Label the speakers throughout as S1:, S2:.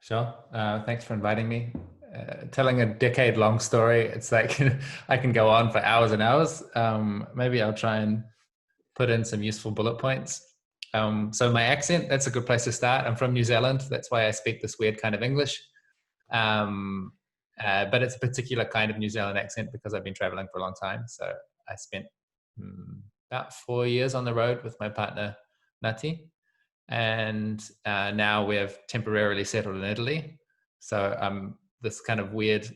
S1: Sure. Thanks for inviting me. Telling a decade-long story, it's like I can go on for hours and hours. Maybe I'll try and put in some useful bullet points. So my accent, that's a good place to start. I'm from New Zealand. That's why I speak this weird kind of English. But it's a particular kind of New Zealand accent because I've been traveling for a long time. So I spent about 4 years on the road with my partner, Nati. And now we've temporarily settled in Italy. So I'm this kind of weird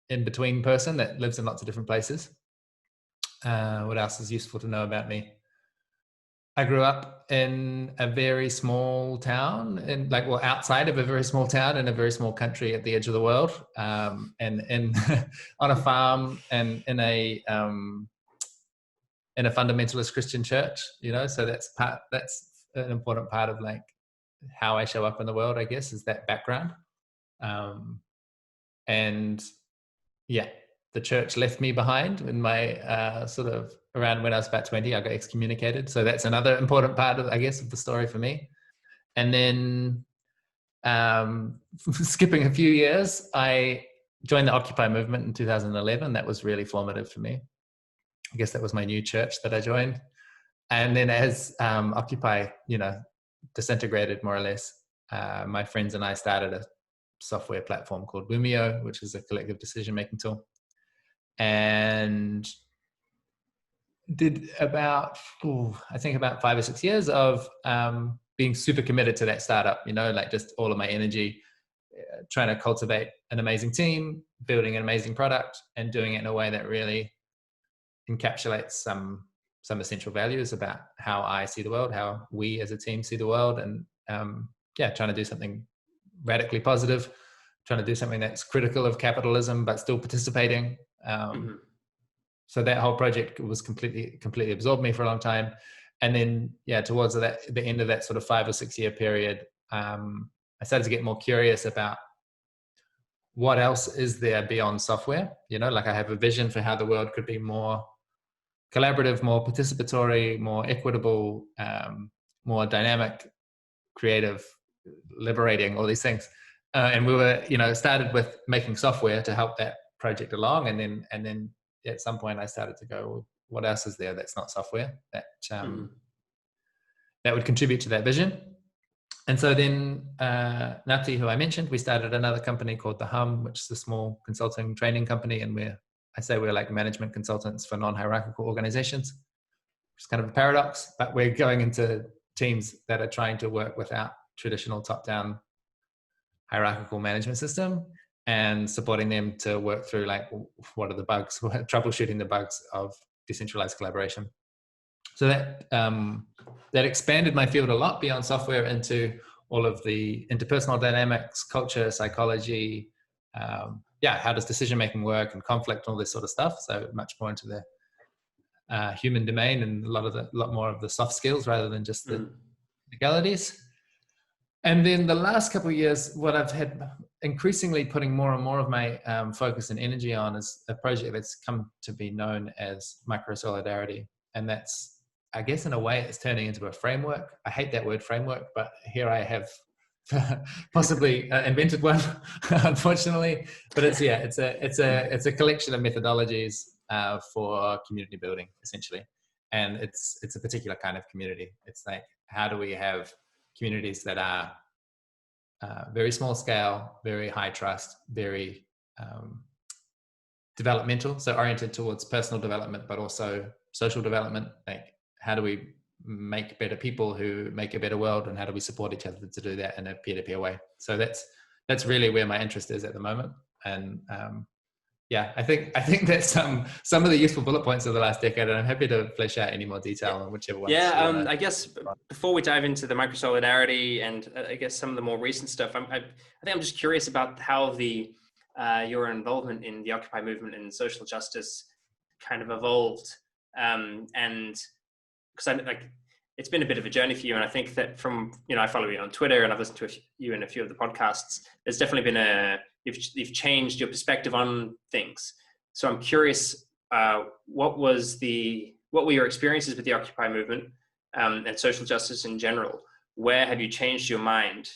S1: in-between person that lives in lots of different places. What else is useful to know about me? I grew up in a very small town, outside of a very small town in a very small country at the edge of the world, and on a farm and in a fundamentalist Christian church. So that's an important part of like how I show up in the world, I guess, is that background. And yeah, the church left me behind in my sort of around when I was about 20. I got excommunicated. So that's another important part of, I guess, of the story for me. And then skipping a few years, I joined the Occupy movement in 2011. That was really formative for me. I guess that was my new church that I joined. And then as Occupy, disintegrated more or less, my friends and I started a software platform called Loomio, which is a collective decision-making tool. And did about 5 or 6 years of being super committed to that startup, like just all of my energy, trying to cultivate an amazing team, building an amazing product, and doing it in a way that really encapsulates some essential values about how I see the world, how we as a team see the world, and trying to do something radically positive, trying to do something that's critical of capitalism but still participating. So that whole project was completely absorbed me for a long time. And then towards the end of that sort of 5 or 6 year period, I started to get more curious about what else is there beyond software. Like I have a vision for how the world could be more collaborative, more participatory, more equitable, more dynamic, creative, liberating, all these things. And we were, started with making software to help that project along. And then at some point I started to go, well, what else is there that's not software that would contribute to that vision? And so then Nati, who I mentioned, we started another company called The Hum, which is a small consulting training company. And we're like management consultants for non-hierarchical organizations, which is kind of a paradox, but we're going into teams that are trying to work without traditional top-down hierarchical management system and supporting them to work through like what are the bugs, troubleshooting the bugs of decentralized collaboration. So that expanded my field a lot beyond software into all of the interpersonal dynamics, culture, psychology, how does decision making work and conflict and all this sort of stuff. So much more into the human domain and a lot more of the soft skills rather than just the legalities. And then the last couple of years, what I've had increasingly putting more and more of my focus and energy on is a project that's come to be known as Microsolidarity. And that's, I guess in a way, it's turning into a framework. I hate that word framework, but here I have possibly invented one, unfortunately. But it's a collection of methodologies for community building, essentially. And it's a particular kind of community. It's like, how do we have communities that are very small scale, very high trust, very developmental, so oriented towards personal development, but also social development. Like, how do we make better people who make a better world, and how do we support each other to do that in a peer-to-peer way? So that's really where my interest is at the moment. And I think that's some of the useful bullet points of the last decade, and I'm happy to flesh out any more detail on whichever one.
S2: I guess before we dive into the Microsolidarity and I guess some of the more recent stuff, I think I'm just curious about how your involvement in the Occupy movement and social justice kind of evolved, and because it's been a bit of a journey for you, and I think that from I follow you on Twitter and I've listened to you in a few of the podcasts. There's definitely been you've changed your perspective on things. So I'm curious, what were your experiences with the Occupy movement and social justice in general? Where have you changed your mind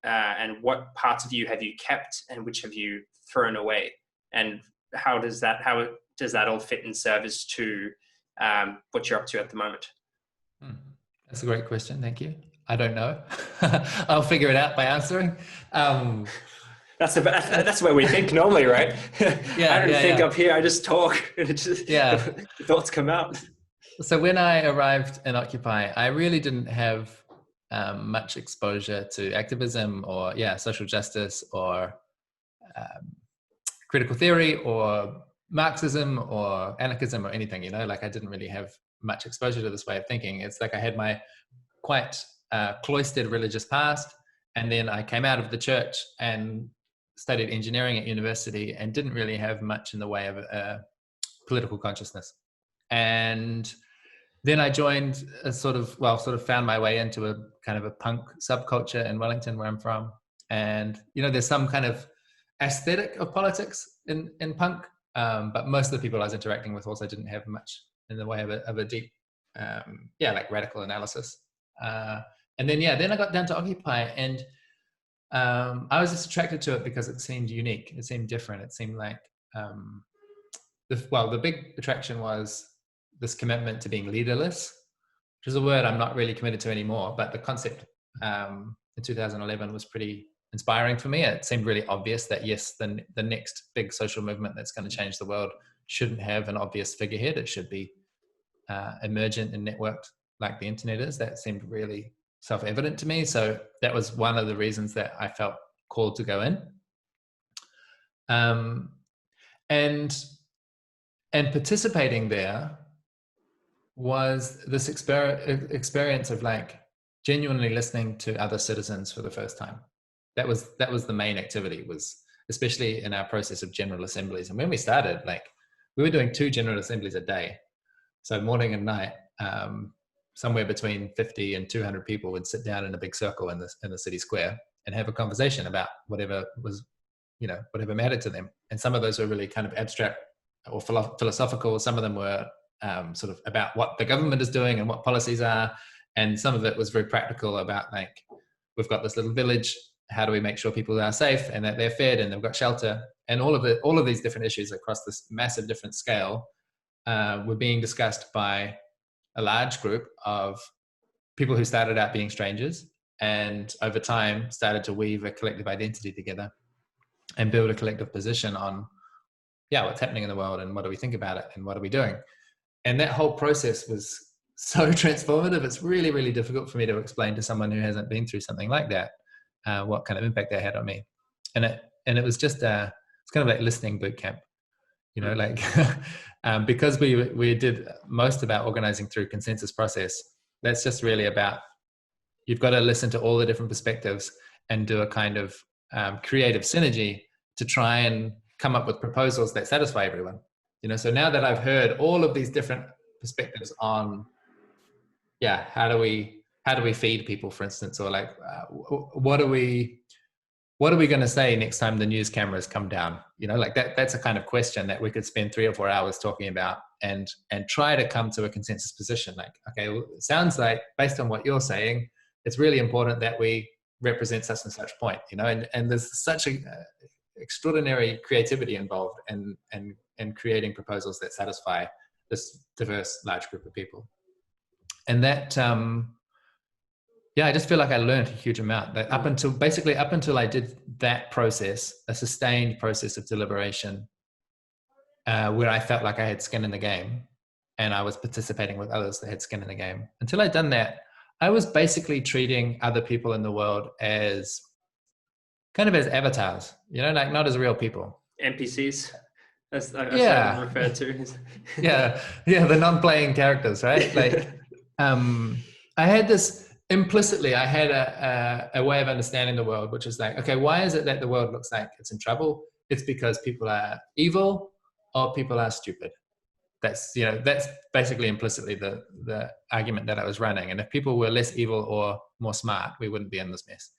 S2: and what parts of you have you kept and which have you thrown away? And how does that all fit in service to what you're up to at the moment?
S1: That's a great question. Thank you. I don't know. I'll figure it out by answering.
S2: That's where we think normally, right?
S1: Yeah,
S2: I don't think up here. I just talk, and it just the thoughts come out.
S1: So when I arrived in Occupy, I really didn't have much exposure to activism or social justice or critical theory or Marxism or anarchism or anything. Like I didn't really have much exposure to this way of thinking. It's like I had my quite cloistered religious past, and then I came out of the church and studied engineering at university and didn't really have much in the way of political consciousness. And then I joined sort of found my way into a kind of a punk subculture in Wellington, where I'm from. And, there's some kind of aesthetic of politics in punk, but most of the people I was interacting with also didn't have much in the way of a deep, like radical analysis. And then I got down to Occupy, and I was just attracted to it because it seemed unique. It seemed different. It seemed like, the big attraction was this commitment to being leaderless, which is a word I'm not really committed to anymore, but the concept in 2011 was pretty inspiring for me. It seemed really obvious that yes, the next big social movement that's going to change the world shouldn't have an obvious figurehead. It should be emergent and networked like the internet is. That seemed really self-evident to me. So that was one of the reasons that I felt called to go in. And participating there was this experience of like genuinely listening to other citizens for the first time. That was the main activity, was especially in our process of general assemblies. And when we started, like we were doing 2 general assemblies a day. So morning and night, somewhere between 50 and 200 people would sit down in a big circle in the city square and have a conversation about whatever was, whatever mattered to them. And some of those were really kind of abstract or philosophical. Some of them were sort of about what the government is doing and what policies are. And some of it was very practical about like, we've got this little village. How do we make sure people are safe and that they're fed and they've got shelter? And all of these different issues across this massive different scale were being discussed by a large group of people who started out being strangers and over time started to weave a collective identity together and build a collective position on what's happening in the world and what do we think about it and what are we doing. And that whole process was so transformative. It's really, really difficult for me to explain to someone who hasn't been through something like that what kind of impact that had on me. And it was just it's kind of like listening boot camp, like because we did most of our organizing through consensus process. That's just really about, you've got to listen to all the different perspectives and do a kind of creative synergy to try and come up with proposals that satisfy everyone. So now that I've heard all of these different perspectives on, how do we feed people, for instance, or like, what are we going to say next time the news cameras come down? Like that's a kind of question that we could spend 3 or 4 hours talking about and try to come to a consensus position. Like, okay, well, it sounds like based on what you're saying, it's really important that we represent such and such point, and there's such a extraordinary creativity involved in creating proposals that satisfy this diverse large group of people. And that I just feel like I learned a huge amount. That up until I did that process, a sustained process of deliberation, where I felt like I had skin in the game and I was participating with others that had skin in the game. Until I'd done that, I was basically treating other people in the world as kind of as avatars, like not as real people.
S2: NPCs, that's I'm referred to.
S1: The non-playing characters, right? Like, I had this implicitly. I had a way of understanding the world, which is like, okay, why is it that the world looks like it's in trouble? It's because people are evil or people are stupid. That's basically implicitly the argument that I was running. And if people were less evil or more smart, we wouldn't be in this mess.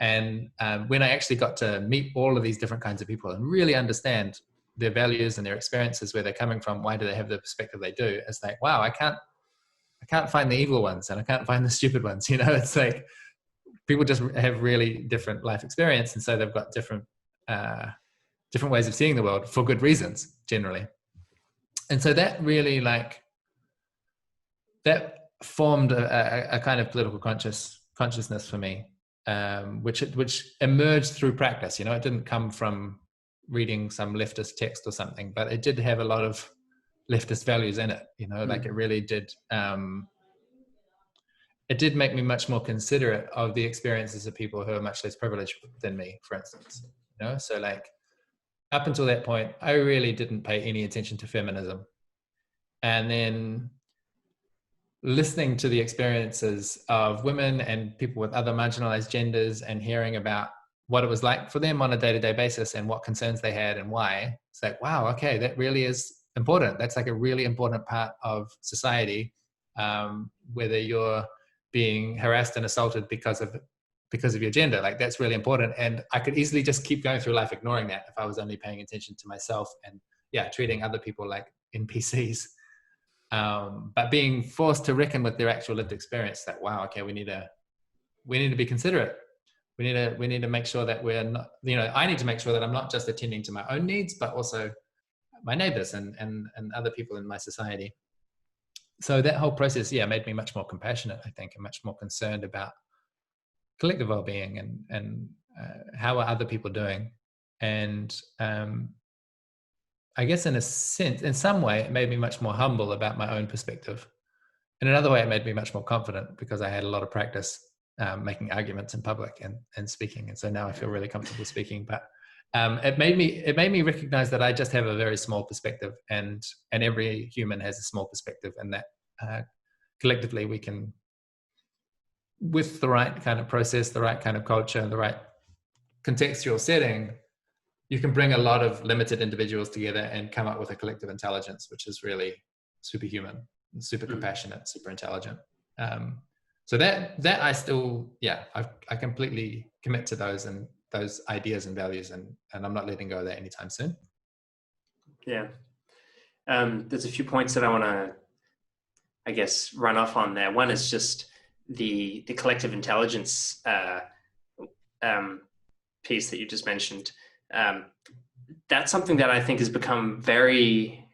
S1: And when I actually got to meet all of these different kinds of people and really understand their values and their experiences, where they're coming from, why do they have the perspective they do? It's like, wow, I can't find the evil ones and I can't find the stupid ones. It's like people just have really different life experience, and so they've got different ways of seeing the world for good reasons generally. And so that really that formed a kind of political consciousness for me, which emerged through practice. You know, it didn't come from reading some leftist text or something, but it did have a lot of leftist values in it. You know, like it really did. It did make me much more considerate of the experiences of people who are much less privileged than me, for instance. You know, so like up until that point, I really didn't pay any attention to feminism, and then listening to the experiences of women and people with other marginalized genders and hearing about what it was like for them on a day-to-day basis and what concerns they had and why, it's like, wow, okay, that really is important. That's like a really important part of society, whether you're being harassed and assaulted because of your gender. Like, that's really important. And I could easily just keep going through life ignoring that if I was only paying attention to myself and treating other people like NPCs. But being forced to reckon with their actual lived experience, that, wow, okay, we need to be considerate. We need to make sure that we're not, you know, I need to make sure that I'm not just attending to my own needs, but also my neighbors and other people in my society. So that whole process, made me much more compassionate, I think, and much more concerned about collective well-being and how are other people doing. And I guess in a sense, in some way, it made me much more humble about my own perspective. In another way, it made me much more confident because I had a lot of practice making arguments in public and speaking. And so now I feel really comfortable speaking. But it made me recognize that I just have a very small perspective, and every human has a small perspective, and that collectively we can, with the right kind of process, the right kind of culture, the right contextual setting, you can bring a lot of limited individuals together and come up with a collective intelligence, which is really superhuman, super compassionate, super intelligent. So that I still, I completely commit to those ideas and values, and I'm not letting go of that anytime soon.
S2: Yeah. There's a few points that I want to, I guess, run off on there. One is just the collective intelligence piece that you just mentioned. That's something that I think has become very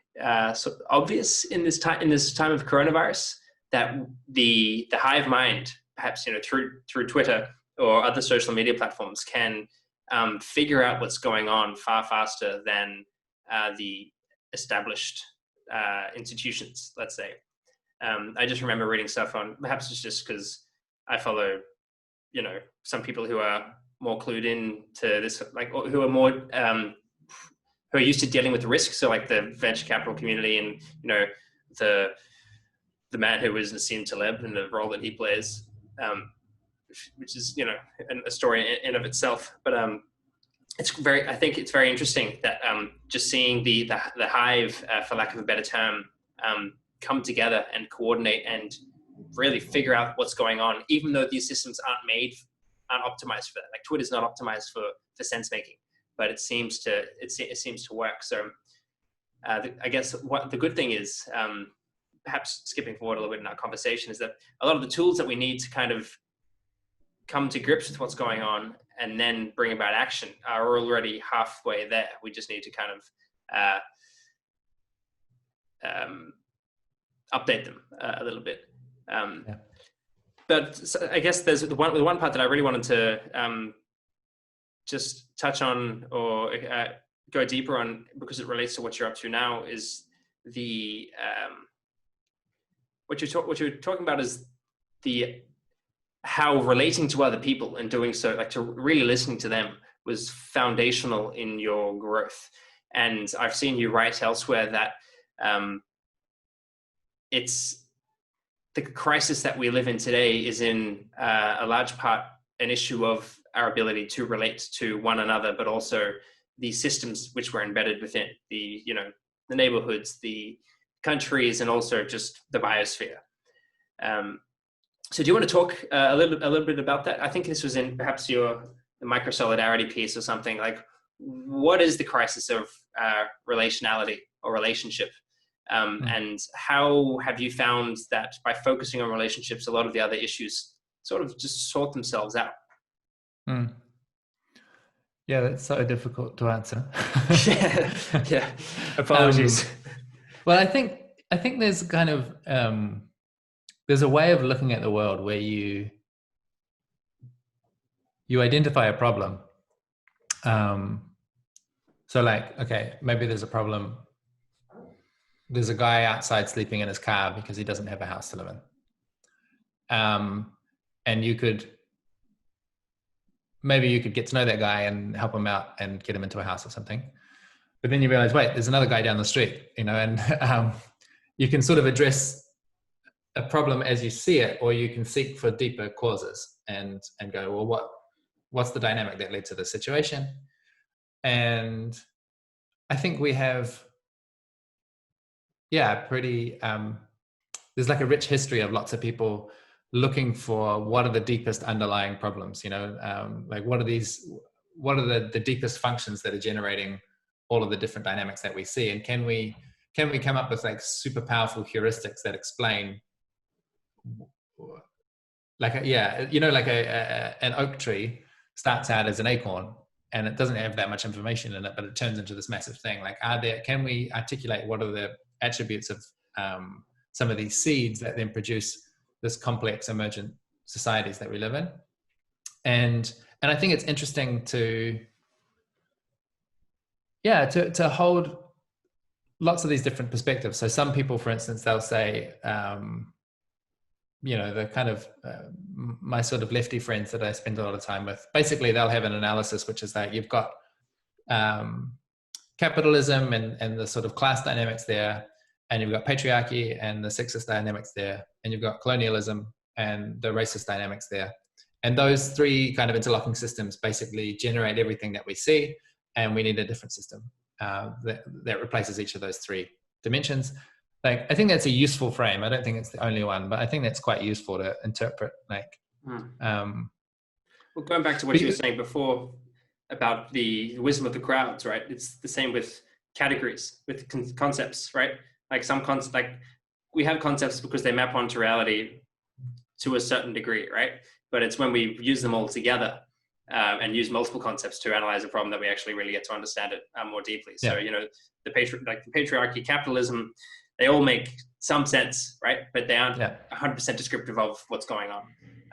S2: sort of obvious in this time of coronavirus, that the hive mind, perhaps, you know, through Twitter or other social media platforms, can figure out what's going on far faster than the established institutions, let's say. I just remember reading stuff on, perhaps it's just because I follow, you know, some people who are more clued in to this, like, who are more who are used to dealing with risk. So like the venture capital community, and, you know, the man who is Nassim Taleb and the role that he plays, which is, you know, a story in of itself. But I think it's very interesting that just seeing the hive, for lack of a better term, come together and coordinate and really figure out what's going on, even though these systems aren't optimized for that. Like, Twitter's not optimized for sense making, but it seems to work. So I guess what the good thing is, perhaps skipping forward a little bit in our conversation, is that a lot of the tools that we need to kind of come to grips with what's going on and then bring about action are already halfway there. We just need to kind of update them a little bit. But I guess there's the one part that I really wanted to just touch on, or go deeper on, because it relates to what you're up to now, is the what you're talking about is how relating to other people and doing so, like, to really listening to them, was foundational in your growth. And I've seen you write elsewhere that it's the crisis that we live in today is in a large part an issue of our ability to relate to one another, but also the systems which we're embedded within, the neighborhoods, the countries, and also just the biosphere. So do you want to talk a little bit about that? I think this was in perhaps the Microsolidarity piece or something. Like, what is the crisis of relationality or relationship? And how have you found that by focusing on relationships, a lot of the other issues sort of just sort themselves out?
S1: Mm. Yeah, that's so difficult to answer.
S2: Yeah, yeah. Apologies.
S1: Well, I think there's kind of there's a way of looking at the world where you identify a problem. So like, okay, maybe there's a problem. There's a guy outside sleeping in his car because he doesn't have a house to live in. And maybe you could get to know that guy and help him out and get him into a house or something. But then you realize, wait, there's another guy down the street, and you can sort of address a problem as you see it, or you can seek for deeper causes and go, well, what's the dynamic that led to this situation? And I think we have, pretty, there's like a rich history of lots of people looking for what are the deepest underlying problems, like what are the deepest functions that are generating all of the different dynamics that we see, and can we come up with like super powerful heuristics that explain, like an oak tree starts out as an acorn and it doesn't have that much information in it, but it turns into this massive thing. Like, can we articulate what are the attributes of some of these seeds that then produce this complex emergent societies that we live in? And I think it's interesting to hold lots of these different perspectives. So some people, for instance, they'll say, the kind of my sort of lefty friends that I spend a lot of time with, basically they'll have an analysis which is that you've got capitalism and the sort of class dynamics there, and you've got patriarchy and the sexist dynamics there, and you've got colonialism and the racist dynamics there. And those three kind of interlocking systems basically generate everything that we see, and we need a different system that replaces each of those three dimensions. Like, I think that's a useful frame. I don't think it's the only one, but I think that's quite useful to interpret. Like,
S2: well, going back to what you were saying before about the wisdom of the crowds, right? It's the same with categories, with concepts, right? Like we have concepts because they map onto reality to a certain degree, right? But it's when we use them all together and use multiple concepts to analyze a problem that we actually really get to understand it more deeply. So, the patriarchy, capitalism, they all make some sense, right? But they aren't 100% descriptive of what's going on.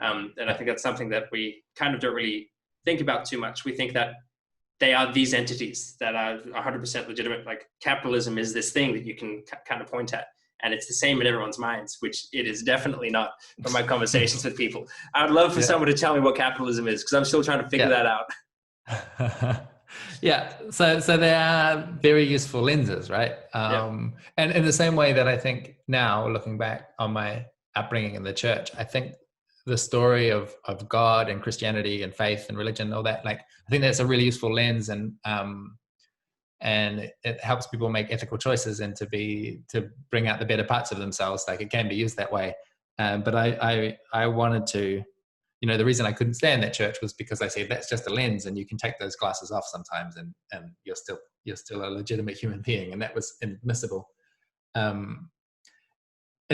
S2: And I think that's something that we kind of don't really think about too much. We think that they are these entities that are 100% legitimate. Like, capitalism is this thing that you can kind of point at. And it's the same in everyone's minds, which it is definitely not from my conversations with people. I would love for someone to tell me what capitalism is, because I'm still trying to figure that out.
S1: So they are very useful lenses, right? And in the same way that I think now, looking back on my upbringing in the church, I think the story of God and Christianity and faith and religion, all that, like, I think that's a really useful lens, and it helps people make ethical choices and to bring out the better parts of themselves. Like, it can be used that way. But I wanted to, the reason I couldn't stand that church was because I said that's just a lens, and you can take those glasses off sometimes, and you're still a legitimate human being, and that was inadmissible. And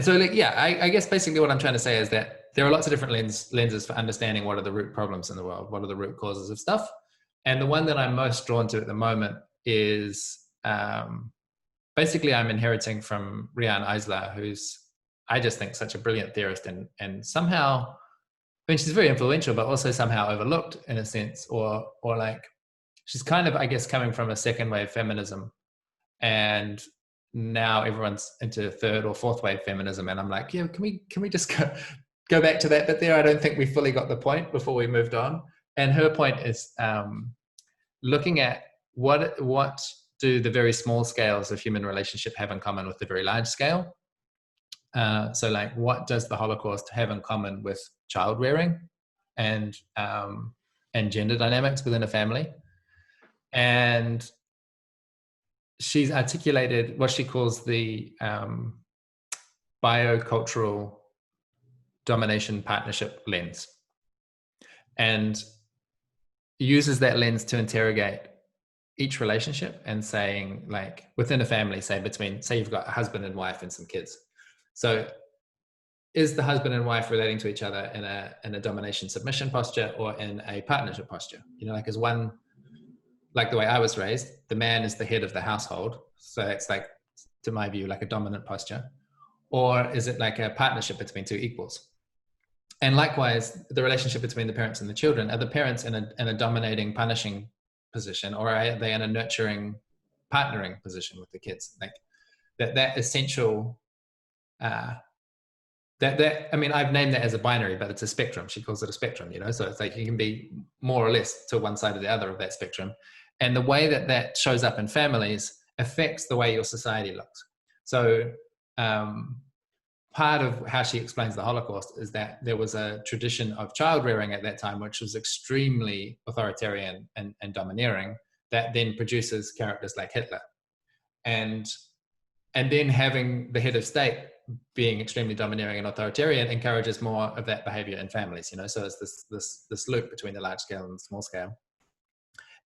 S1: so, I guess basically what I'm trying to say is that there are lots of different lenses for understanding what are the root problems in the world, what are the root causes of stuff. And the one that I'm most drawn to at the moment is basically I'm inheriting from Riane Eisler, who's, I just think, such a brilliant theorist, and somehow, I mean, she's very influential, but also somehow overlooked in a sense, or like, she's kind of, I guess, coming from a second wave feminism, and now everyone's into third or fourth wave feminism, and I'm like, can we just go back to that bit there? I don't think we fully got the point before we moved on. And her point is looking at what do the very small scales of human relationship have in common with the very large scale. So, like, what does the Holocaust have in common with child rearing and gender dynamics within a family? And she's articulated what she calls the biocultural domination partnership lens, and uses that lens to interrogate each relationship and saying, like, within a family, say you've got a husband and wife and some kids. So is the husband and wife relating to each other in a domination submission posture or in a partnership posture? Like as one, like the way I was raised, the man is the head of the household. So it's like, to my view, like a dominant posture. Or is it like a partnership between two equals? And likewise, the relationship between the parents and the children, are the parents in a dominating, punishing position, or are they in a nurturing, partnering position with the kids? Like that essential, I mean, I've named that as a binary, but it's a spectrum. She calls it a spectrum, so it's like you can be more or less to one side or the other of that spectrum. And the way that shows up in families affects the way your society looks. So part of how she explains the Holocaust is that there was a tradition of child rearing at that time, which was extremely authoritarian and domineering, that then produces characters like Hitler. And then having the head of state being extremely domineering and authoritarian encourages more of that behavior in families, so it's this loop between the large scale and the small scale.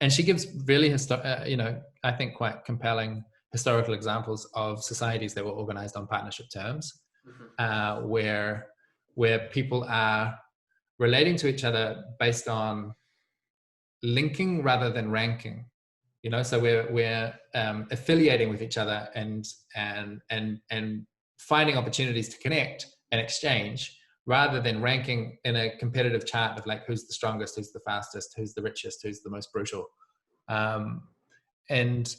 S1: And she gives really, I think quite compelling historical examples of societies that were organized on partnership terms, where people are relating to each other based on linking rather than ranking. So we're affiliating with each other and finding opportunities to connect and exchange, rather than ranking in a competitive chart of like who's the strongest, who's the fastest, who's the richest, who's the most brutal. And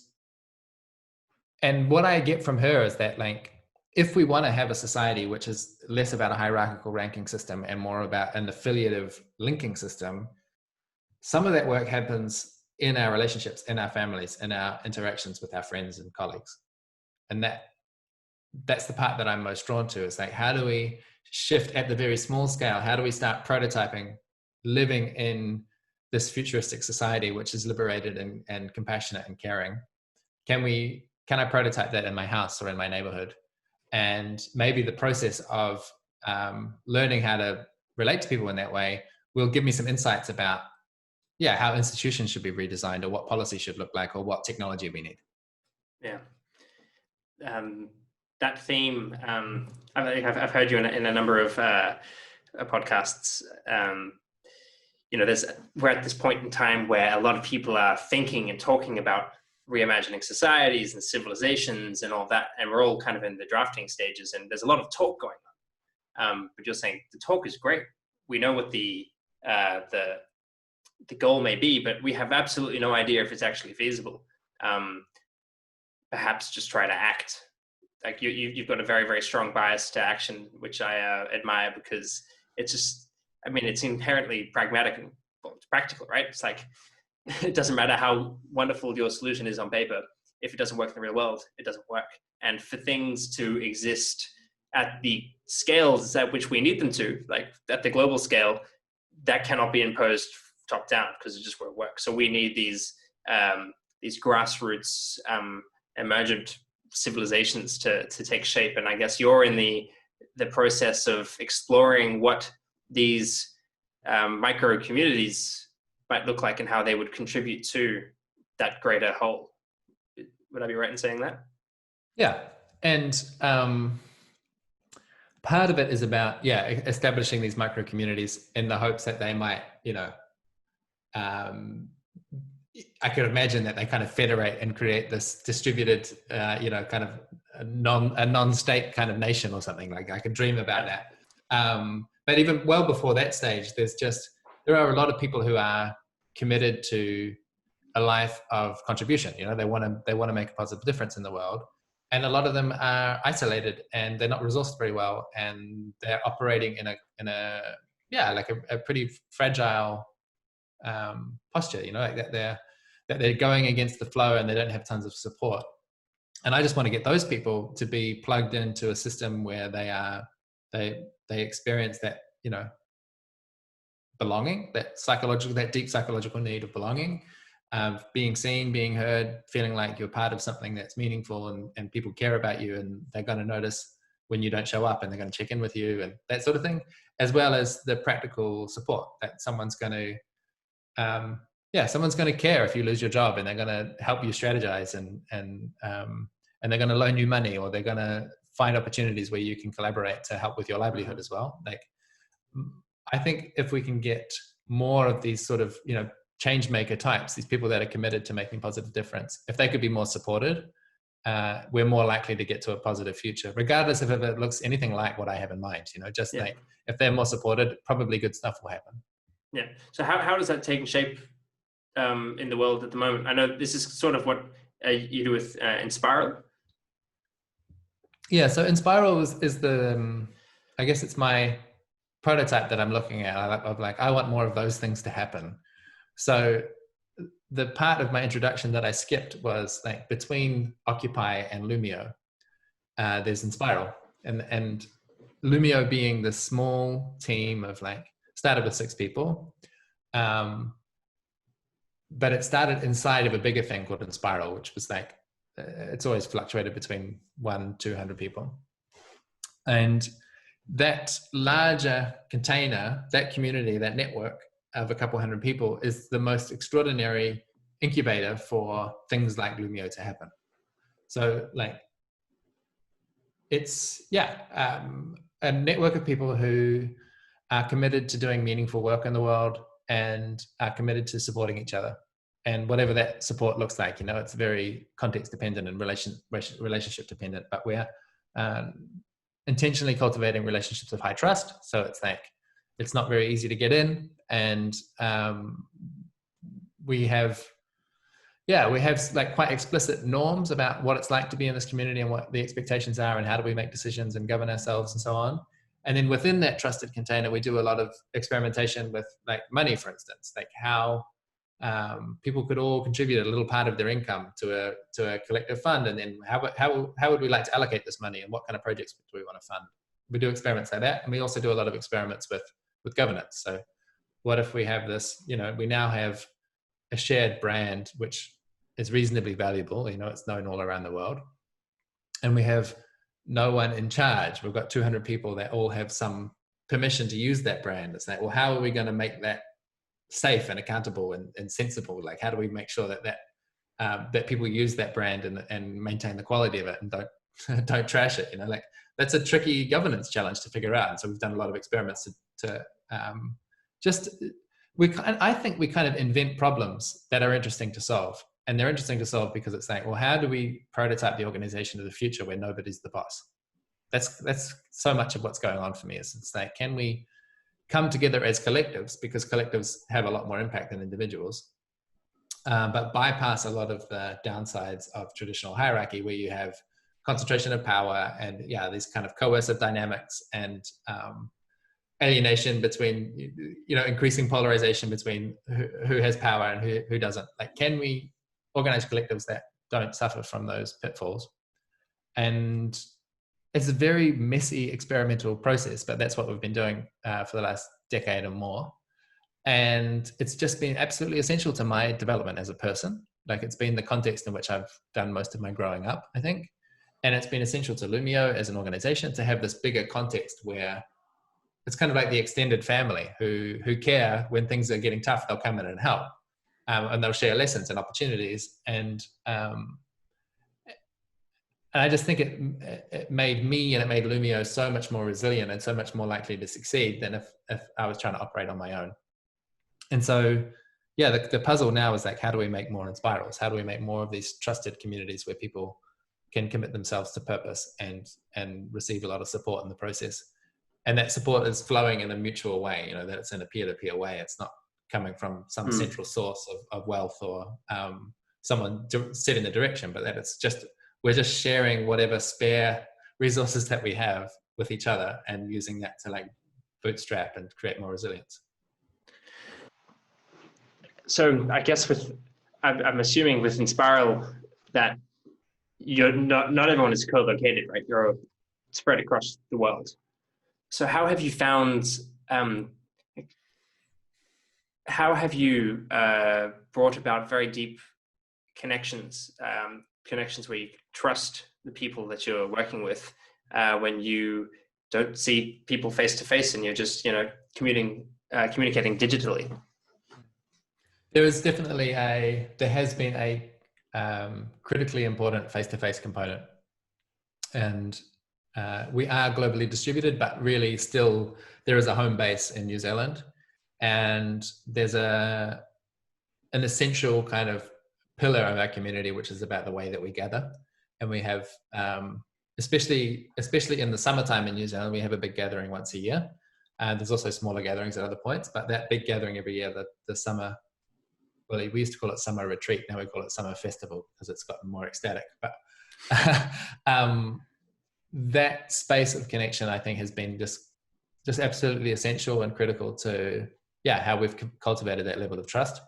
S1: what I get from her is that, like, if we want to have a society which is less about a hierarchical ranking system and more about an affiliative linking system, some of that work happens in our relationships, in our families, in our interactions with our friends and colleagues. And that's the part that I'm most drawn to, is like, how do we shift at the very small scale? How do we start prototyping living in this futuristic society which is liberated and compassionate and caring? Can I prototype that in my house or in my neighborhood? And maybe the process of learning how to relate to people in that way will give me some insights about how institutions should be redesigned, or what policy should look like, or what technology we need.
S2: That theme, I've heard you in a number of podcasts. We're at this point in time where a lot of people are thinking and talking about reimagining societies and civilizations and all that, and we're all kind of in the drafting stages, and there's a lot of talk going on. But you're saying the talk is great. We know what the goal may be, but we have absolutely no idea if it's actually feasible. Perhaps just try to act. Like you've got a very, very strong bias to action, which I admire, because it's just, it's inherently pragmatic and it's practical, right? It's like, it doesn't matter how wonderful your solution is on paper. If it doesn't work in the real world, it doesn't work. And for things to exist at the scales at which we need them to, like at the global scale, that cannot be imposed top down, because it just won't work. So we need these grassroots emergent civilizations to take shape. And I guess you're in the process of exploring what these micro communities might look like and how they would contribute to that greater whole. Would I be right in saying that?
S1: Yeah. And part of it is about, establishing these micro communities in the hopes that they might, I could imagine that they kind of federate and create this distributed, kind of a non-state kind of nation or something. Like, I could dream about that. But even well before that stage, there are a lot of people who are committed to a life of contribution. They want to make a positive difference in the world, and a lot of them are isolated and they're not resourced very well, and they're operating in a pretty fragile posture. Like that they're going against the flow and they don't have tons of support. And I just want to get those people to be plugged into a system where they experience that, belonging, that deep psychological need of belonging, of being seen, being heard, feeling like you're part of something that's meaningful, and people care about you, and they're going to notice when you don't show up, and they're going to check in with you, and that sort of thing, as well as the practical support that someone's going to care if you lose your job, and they're going to help you strategize, and they're going to loan you money, or they're going to find opportunities where you can collaborate to help with your livelihood as well. Like, I think if we can get more of these sort of, change maker types, these people that are committed to making positive difference, if they could be more supported, we're more likely to get to a positive future, regardless of if it looks anything like what I have in mind. Like if they're more supported, probably good stuff will happen.
S2: Yeah. So how does that take shape in the world at the moment? I know this is sort of what you do with Enspiral.
S1: Yeah. So Enspiral is the, I guess it's my prototype that I'm looking at. I want more of those things to happen. So the part of my introduction that I skipped was like between Occupy and Loomio, there's Enspiral, and Loomio being the small team of started with 6 people, but it started inside of a bigger thing called Enspiral, which was it's always fluctuated between 100-200 people, and that larger container, that community, that network of a couple hundred people is the most extraordinary incubator for things like Loomio to happen. So it's a network of people who are committed to doing meaningful work in the world and are committed to supporting each other, and whatever that support looks like. It's very context dependent and relationship dependent, but we're intentionally cultivating relationships of high trust. So it's not very easy to get in, and we have quite explicit norms about what it's like to be in this community and what the expectations are and how do we make decisions and govern ourselves and so on. And then within that trusted container, we do a lot of experimentation with money, for instance, how people could all contribute a little part of their income to a collective fund, and then how would we like to allocate this money and what kind of projects do we want to fund. We do experiments like that, and we also do a lot of experiments with governance. So what if we have this, we now have a shared brand which is reasonably valuable, it's known all around the world, and we have no one in charge. We've got 200 people that all have some permission to use that brand. It's well, how are we going to make that safe and accountable and sensible? How do we make sure that people use that brand and maintain the quality of it and don't trash it? That's a tricky governance challenge to figure out. And so we've done a lot of experiments I think we kind of invent problems that are interesting to solve. And they're interesting to solve because it's well, how do we prototype the organization of the future where nobody's the boss? That's so much of what's going on for me. It's can we come together as collectives, because collectives have a lot more impact than individuals, but bypass a lot of the downsides of traditional hierarchy, where you have concentration of power and these kind of coercive dynamics and alienation between, increasing polarization between who has power and who doesn't. Can we organize collectives that don't suffer from those pitfalls? And it's a very messy experimental process, but that's what we've been doing for the last decade or more. And it's just been absolutely essential to my development as a person. It's been the context in which I've done most of my growing up, I think. And it's been essential to Loomio as an organization to have this bigger context where it's kind of like the extended family who care when things are getting tough. They'll come in and help, and they'll share lessons and opportunities. And I just think it made me and it made Loomio so much more resilient and so much more likely to succeed than if I was trying to operate on my own. And so, the puzzle now is how do we make more Enspirals? How do we make more of these trusted communities where people can commit themselves to purpose and receive a lot of support in the process? And that support is flowing in a mutual way, that it's in a peer-to-peer way. It's not coming from some central source of wealth or someone setting the direction, but that we're just sharing whatever spare resources that we have with each other and using that to bootstrap and create more resilience.
S2: So I guess I'm assuming with Enspiral that you're not everyone is co-located, right? You're spread across the world. So how have you found, brought about very deep connections, connections where you trust the people that you're working with when you don't see people face to face and you're just, communicating digitally?
S1: There has been a critically important face-to-face component. And we are globally distributed, but really still there is a home base in New Zealand, and there's an essential kind of pillar of our community, which is about the way that we gather. And we have, especially in the summertime in New Zealand, we have a big gathering once a year. There's also smaller gatherings at other points, but that big gathering every year, the summer, well, we used to call it summer retreat. Now we call it summer festival because it's gotten more ecstatic. But that space of connection, I think, has been just absolutely essential and critical to, how we've cultivated that level of trust.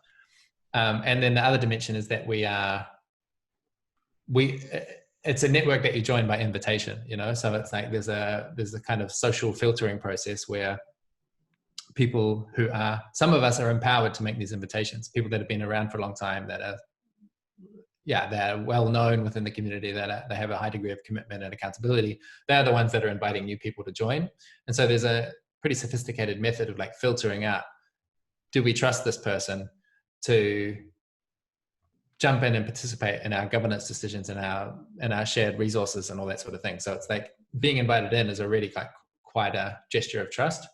S1: And then the other dimension is that it's a network that you join by invitation, so it's like there's a kind of social filtering process where people some of us are empowered to make these invitations, people that have been around for a long time, that are they're well known within the community, that they have a high degree of commitment and accountability. They're the ones that are inviting new people to join. And so there's a pretty sophisticated method of like filtering out, do we trust this person to jump in and participate in our governance decisions and our shared resources and all that sort of thing. So it's like being invited in is already quite a gesture of trust.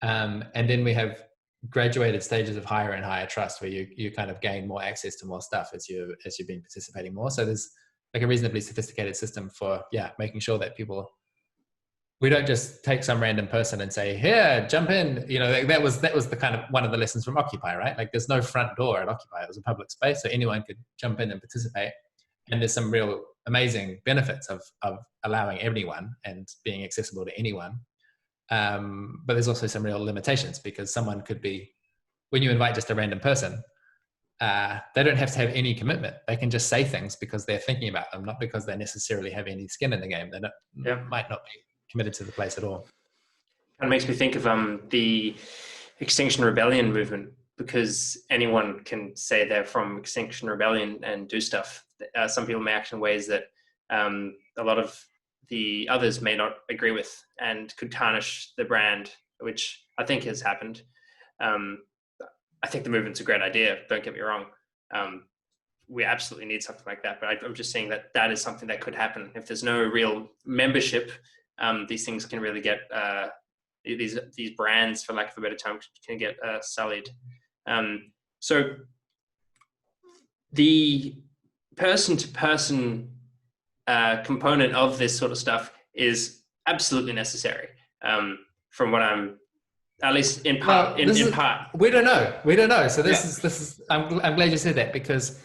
S1: And then we have graduated stages of higher and higher trust where you kind of gain more access to more stuff as you've been participating more. So there's like a reasonably sophisticated system for making sure that we don't just take some random person and say, here, jump in. That was the kind of one of the lessons from Occupy, right? Like there's no front door at Occupy. It was a public space, so anyone could jump in and participate. And there's some real amazing benefits of allowing everyone and being accessible to anyone. But there's also some real limitations, because someone could be, when you invite just a random person, they don't have to have any commitment. They can just say things because they're thinking about them, not because they necessarily have any skin in the game. They might not be committed to the place at all.
S2: It makes me think of the Extinction Rebellion movement, because anyone can say they're from Extinction Rebellion and do stuff. Some people may act in ways that a lot of the others may not agree with and could tarnish the brand, which I think has happened. I think the movement's a great idea, don't get me wrong. We absolutely need something like that, but I'm just saying that is something that could happen. If there's no real membership, these things can really get, these brands, for lack of a better term, can get sullied. So the person-to-person component of this sort of stuff is absolutely necessary, from what I'm, at least in part. Part,
S1: we don't know. So this is. I'm glad you said that, because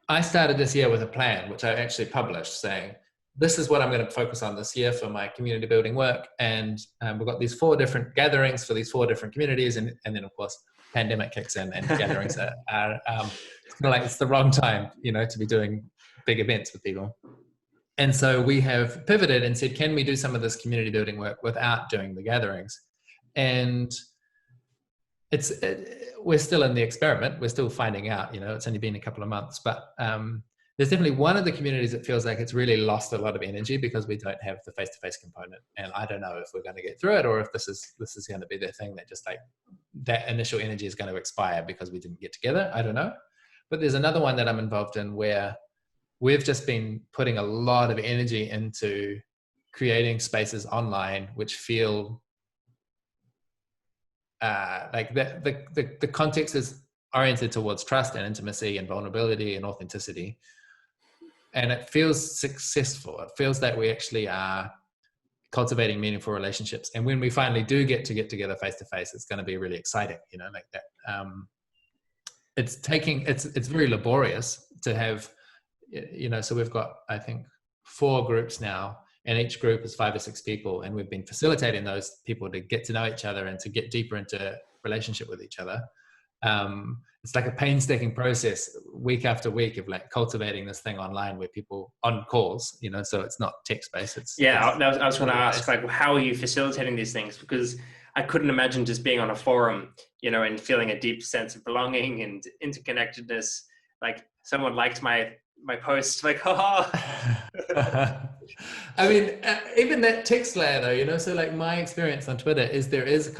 S1: I started this year with a plan, which I actually published, saying this is what I'm going to focus on this year for my community building work, and we've got these 4 different gatherings for these 4 different communities, and then of course pandemic kicks in, and gatherings are it's kind of like it's the wrong time, to be doing big events with people. And so we have pivoted and said, can we do some of this community building work without doing the gatherings? And we're still in the experiment. We're still finding out, it's only been a couple of months, but there's definitely one of the communities that feels like it's really lost a lot of energy because we don't have the face-to-face component. And I don't know if we're going to get through it, or if this is going to be the thing that just like that initial energy is going to expire because we didn't get together. I don't know. But there's another one that I'm involved in where we've just been putting a lot of energy into creating spaces online which feel like the context is oriented towards trust and intimacy and vulnerability and authenticity. And it feels successful. It feels that we actually are cultivating meaningful relationships. And when we finally do get together face to face, it's going to be really exciting, like that. It's very laborious to have, so we've got, I think, 4 groups now, and each group is 5 or 6 people. And we've been facilitating those people to get to know each other and to get deeper into relationship with each other. It's like a painstaking process week after week of like cultivating this thing online where people on calls, so it's not text based.
S2: I was going to ask, like, how are you facilitating these things? Because I couldn't imagine just being on a forum, and feeling a deep sense of belonging and interconnectedness. Like someone liked my post, like, I
S1: mean, even that text layer though, so like my experience on Twitter is there is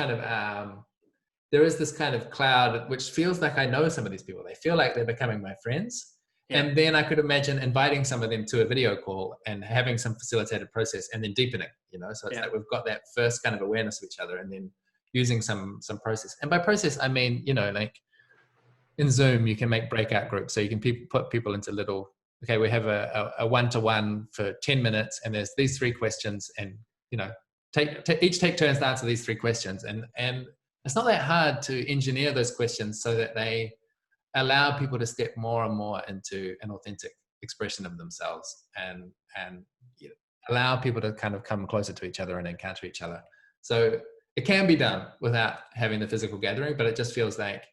S1: this kind of cloud which feels like I know some of these people. They feel like they're becoming my friends.
S2: Yeah.
S1: And then I could imagine inviting some of them to a video call and having some facilitated process and then deepening, so it's like we've got that first kind of awareness of each other and then using some process. And by process, I mean, like in Zoom, you can make breakout groups. So you can put people into little, okay, we have a one-to-one for 10 minutes and there's these 3 questions and, each take turns to answer these 3 questions. And it's not that hard to engineer those questions so that they allow people to step more and more into an authentic expression of themselves and allow people to kind of come closer to each other and encounter each other. So it can be done without having the physical gathering, but it just feels like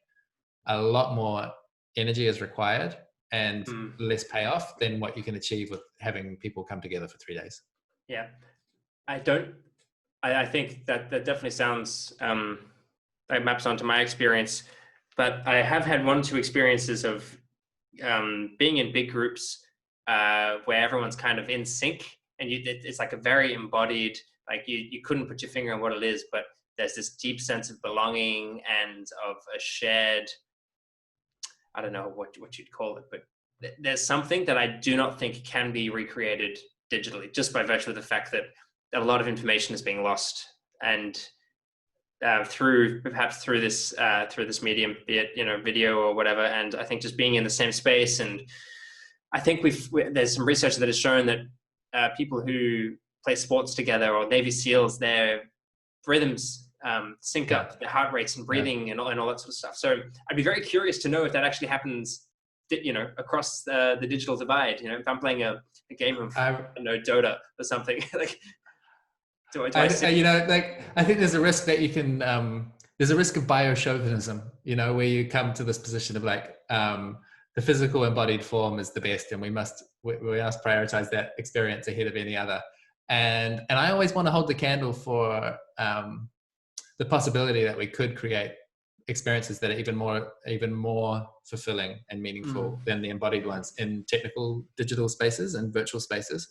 S1: a lot more energy is required and less payoff than what you can achieve with having people come together for 3 days.
S2: Yeah. I think that definitely sounds, that maps onto my experience, but I have had 1 or 2 experiences of being in big groups where everyone's kind of in sync and it's like a very embodied, like you couldn't put your finger on what it is, but there's this deep sense of belonging and of a shared, I don't know what you'd call it, but there's something that I do not think can be recreated digitally, just by virtue of the fact that a lot of information is being lost, and through this medium, be it video or whatever. And I think just being in the same space, and I think there's some research that has shown that people who play sports together or Navy SEALs, their rhythms sync up, their heart rates and breathing and all that sort of stuff. So I'd be very curious to know if that actually happens, across the digital divide. If I'm playing a game of Dota or something, like. I
S1: think there's a risk that you can, there's a risk of bio-chauvinism, where you come to this position of like, the physical embodied form is the best and we must prioritize that experience ahead of any other. And I always want to hold the candle for the possibility that we could create experiences that are even more fulfilling and meaningful than the embodied ones in technical digital spaces and virtual spaces.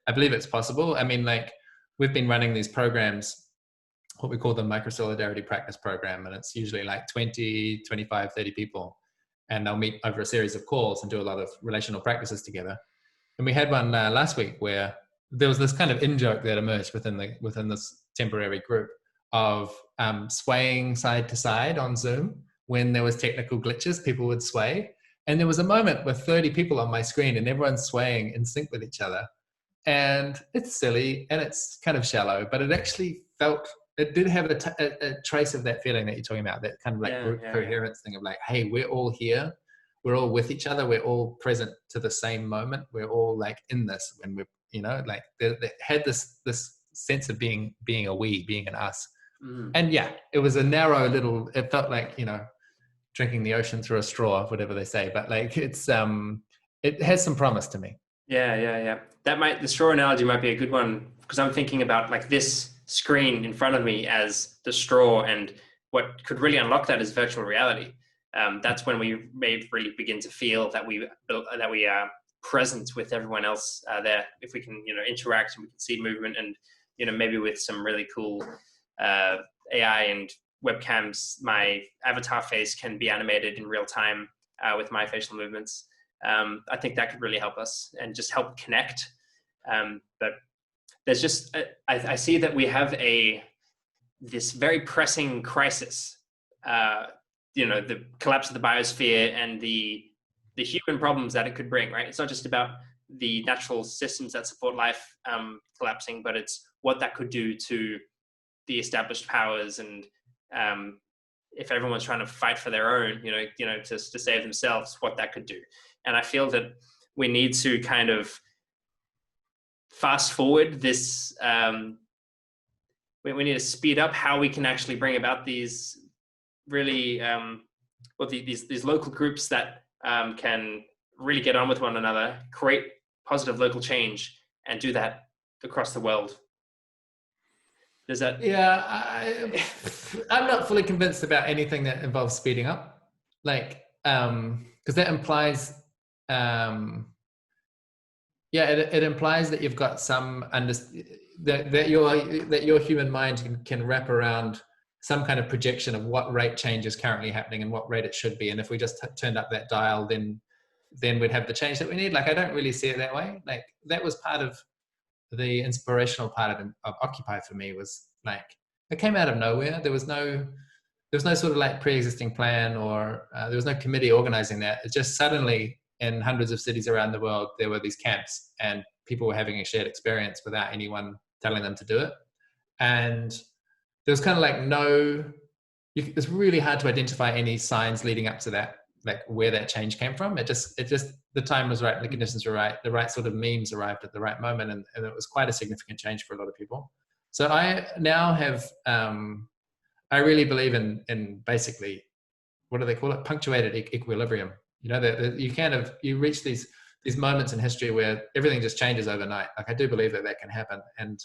S1: I believe it's possible. I mean, like, we've been running these programs, what we call the Microsolidarity practice program, and it's usually like 20, 25, 30 people, and they'll meet over a series of calls and do a lot of relational practices together. And we had one last week where there was this kind of in-joke that emerged within this temporary group of swaying side to side on Zoom. When there was technical glitches, people would sway. And there was a moment with 30 people on my screen and everyone's swaying in sync with each other. And it's silly and it's kind of shallow, but it actually it did have a trace of that feeling that you're talking about, that kind of like group coherence thing of like, hey, we're all here, we're all with each other, we're all present to the same moment, we're all like in this when we're, like they had this sense of being a we, being an us. And it was a narrow little, it felt like, drinking the ocean through a straw, whatever they say, but like it's, it has some promise to me.
S2: Yeah. The straw analogy might be a good one, because I'm thinking about like this screen in front of me as the straw, and what could really unlock that is virtual reality. That's when we may really begin to feel that we are present with everyone else there. If we can, interact and we can see movement, and maybe with some really cool AI and webcams, my avatar face can be animated in real time with my facial movements. I think that could really help us and just help connect. But there's just, I see that we have this very pressing crisis, the collapse of the biosphere and the human problems that it could bring, right? It's not just about the natural systems that support life collapsing, but it's what that could do to the established powers, and if everyone's trying to fight for their own, to save themselves, what that could do. And I feel that we need to kind of fast forward this. We need to speed up how we can actually bring about these really, these local groups that can really get on with one another, create positive local change, and do that across the world. Does that?
S1: Yeah, I'm not fully convinced about anything that involves speeding up, like, because that implies, it implies that you've got some that your human mind can wrap around some kind of projection of what rate change is currently happening and what rate it should be, and if we just turned up that dial, then then we'd have the change that we need. Like, I don't really see it that way. Like, that was part of the inspirational part of Occupy for me, was like, it came out of nowhere. There was no sort of like pre-existing plan, or there was no committee organizing that. It just suddenly, in hundreds of cities around the world, there were these camps and people were having a shared experience without anyone telling them to do it. And there was kind of like it's really hard to identify any signs leading up to that, like where that change came from. It just the time was right, the conditions were right, the right sort of memes arrived at the right moment, and it was quite a significant change for a lot of people. So I now have, I really believe in basically, what do they call it? Punctuated equilibrium. You know, that you reach these moments in history where everything just changes overnight. Like, I do believe that can happen. And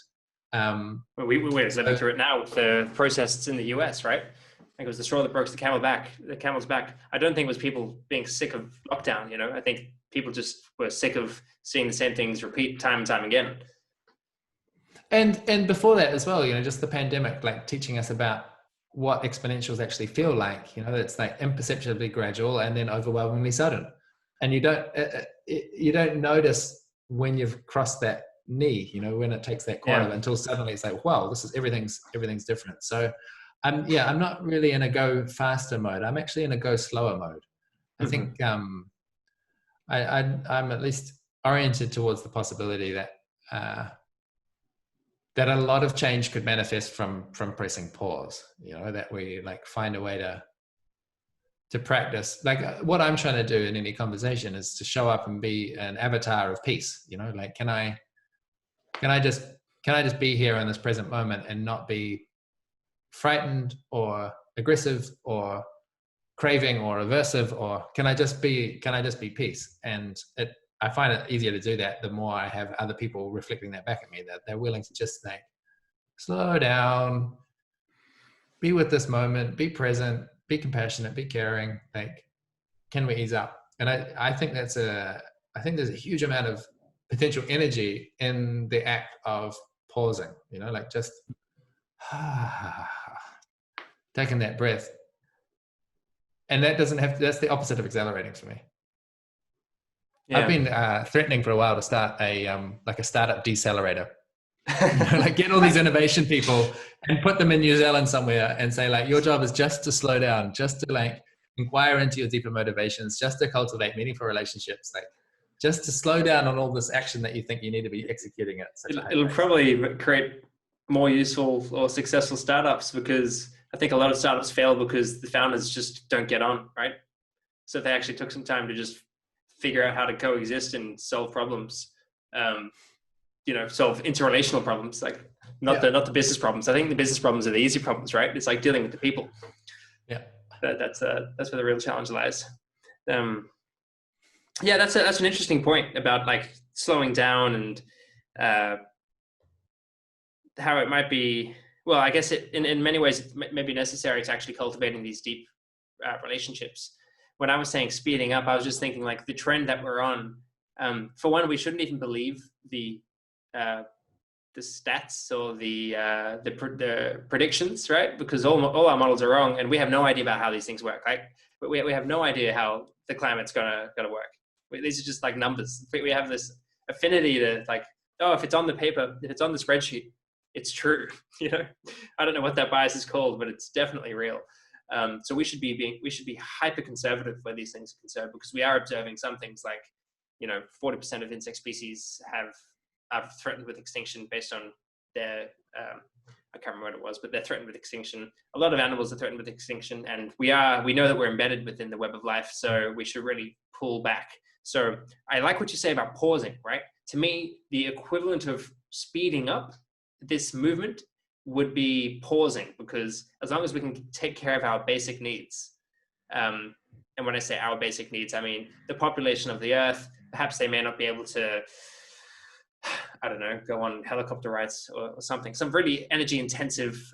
S2: well, we're living through it now with the protests in the US, right? I think it was the straw that broke the camel's back. I don't think it was people being sick of lockdown. You know, I think people just were sick of seeing the same things repeat time and time again.
S1: And before that as well, you know, just the pandemic, like teaching us about what exponentials actually feel like. You know, it's like imperceptibly gradual and then overwhelmingly sudden, and you don't notice when you've crossed that knee, you know, when it takes that corner, until suddenly it's like, wow, this is everything's different. So I'm not really in a go faster mode. I'm actually in a go slower mode. I think I'm at least oriented towards the possibility that that a lot of change could manifest from pressing pause. You know, that we like find a way to practice. Like, what I'm trying to do in any conversation is to show up and be an avatar of peace. You know, like, can I just be here in this present moment and not be frightened or aggressive or craving or aversive, or can I just be peace? And I find it easier to do that the more I have other people reflecting that back at me, that they're willing to just like slow down, be with this moment, be present, be compassionate, be caring. Like, can we ease up? And I think there's a huge amount of potential energy in the act of pausing, you know, like just taking that breath. And that's the opposite of accelerating for me. Yeah. I've been threatening for a while to start a startup decelerator. You know, like, get all these innovation people and put them in New Zealand somewhere and say, like, your job is just to slow down, just to like inquire into your deeper motivations, just to cultivate meaningful relationships, like just to slow down on all this action that you think you need to be executing at such a high
S2: It'll
S1: pace.
S2: Probably create more useful or successful startups, because I think a lot of startups fail because the founders just don't get on, right? So if they actually took some time to just figure out how to coexist and solve problems, you know, solve interrelational problems, like not the business problems. I think the business problems are the easy problems, right? It's like dealing with the people.
S1: Yeah,
S2: that's where the real challenge lies. Yeah, that's an interesting point about like slowing down and how it might be. Well, I guess in many ways it may be necessary to actually cultivating these deep relationships. When I was saying speeding up, I was just thinking like the trend that we're on. For one, we shouldn't even believe the stats or the predictions, right? Because all our models are wrong, and we have no idea about how these things work. Right? But we have no idea how the climate's gonna work. These are just like numbers. We have this affinity to like, oh, if it's on the paper, if it's on the spreadsheet, it's true. You know, I don't know what that bias is called, but it's definitely real. So we should be hyper conservative where these things are concerned, because we are observing some things like, you know, 40% of insect species are threatened with extinction based on their, I can't remember what it was, but they're threatened with extinction. A lot of animals are threatened with extinction, and we know that we're embedded within the web of life, so we should really pull back. So I like what you say about pausing, right? To me, the equivalent of speeding up this movement would be pausing, because as long as we can take care of our basic needs, and when I say our basic needs, I mean the population of the Earth. Perhaps they may not be able to, I don't know, go on helicopter rides or something, some really energy intensive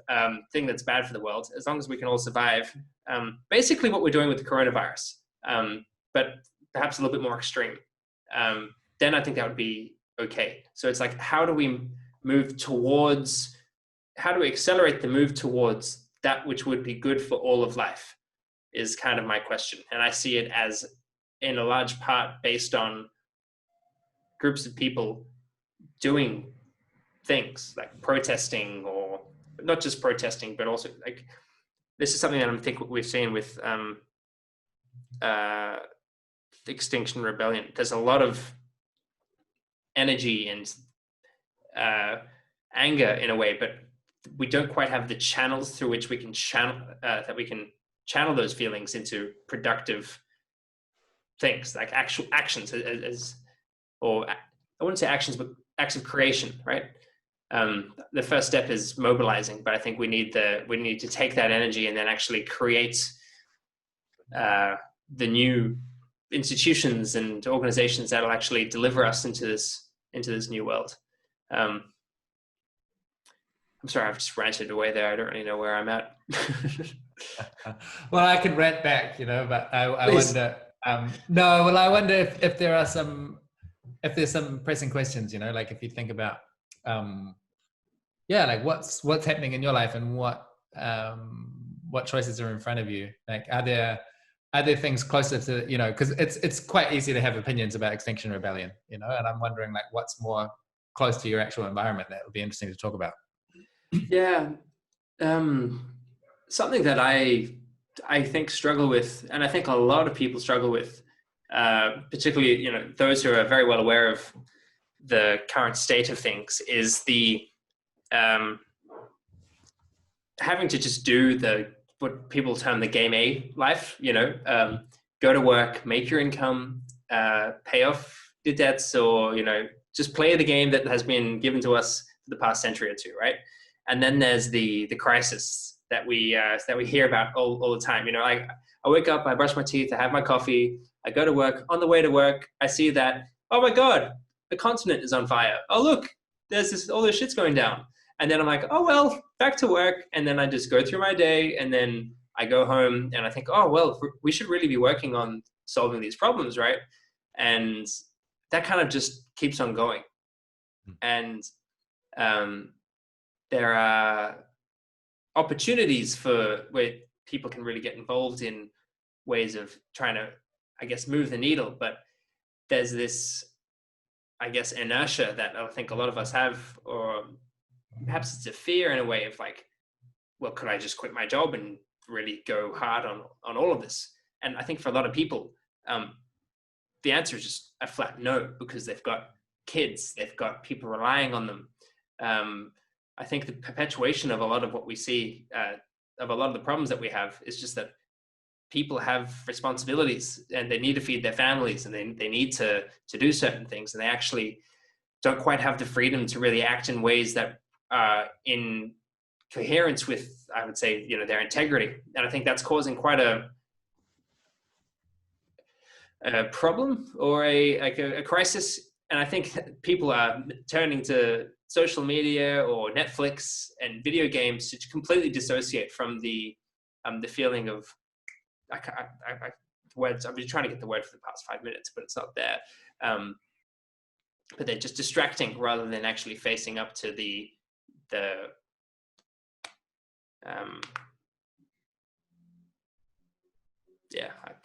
S2: thing that's bad for the world, as long as we can all survive. Basically what we're doing with the coronavirus, but perhaps a little bit more extreme. Then I think that would be okay. So it's like, how do we accelerate the move towards that which would be good for all of life is kind of my question. And I see it as in a large part based on groups of people doing things like protesting, or not just protesting, but also like, this is something that I think we've seen with Extinction Rebellion. There's a lot of energy and anger in a way, but we don't quite have the channels through which we can channel those feelings into productive things, like actual actions, or I wouldn't say actions, but acts of creation, right? The first step is mobilizing, but I think we need to take that energy and then actually create the new institutions and organizations that'll actually deliver us into this new world. I'm sorry, I've just ranted away there. I don't really know where I'm at.
S1: Well, I could rant back, but I wonder. No, well, I wonder if there's some pressing questions, like if you think about, like what's happening in your life and what choices are in front of you. Like, are there things closer to, because it's quite easy to have opinions about Extinction Rebellion, and I'm wondering like what's more close to your actual environment that would be interesting to talk about.
S2: Yeah, something that I think struggle with, and I think a lot of people struggle with, particularly those who are very well aware of the current state of things, is the having to just do what people term the game A life. Go to work, make your income, pay off your debts, or just play the game that has been given to us for the past century or two, right? And then there's the crisis that we hear about all the time. I wake up, I brush my teeth, I have my coffee, I go to work. On the way to work, I see that, oh my God, the continent is on fire. Oh look, there's all this shit's going down. And then I'm like, oh well, back to work. And then I just go through my day, and then I go home and I think, oh well, we should really be working on solving these problems, right? And that kind of just keeps on going. And there are opportunities where people can really get involved in ways of trying to, I guess, move the needle. But there's this, I guess, inertia that I think a lot of us have, or perhaps it's a fear in a way of like, well, could I just quit my job and really go hard on all of this? And I think for a lot of people, the answer is just a flat no, because they've got kids, they've got people relying on them. I think the perpetuation of a lot of what we see, of a lot of the problems that we have, is just that people have responsibilities and they need to feed their families, and they need to do certain things, and they actually don't quite have the freedom to really act in ways that are in coherence with, I would say, their integrity. And I think that's causing quite a problem, or a crisis. And I think people are turning to social media or Netflix and video games to completely dissociate from the feeling of, words. I've been trying to get the word for the past 5 minutes, but it's not there. But they're just distracting rather than actually facing up to the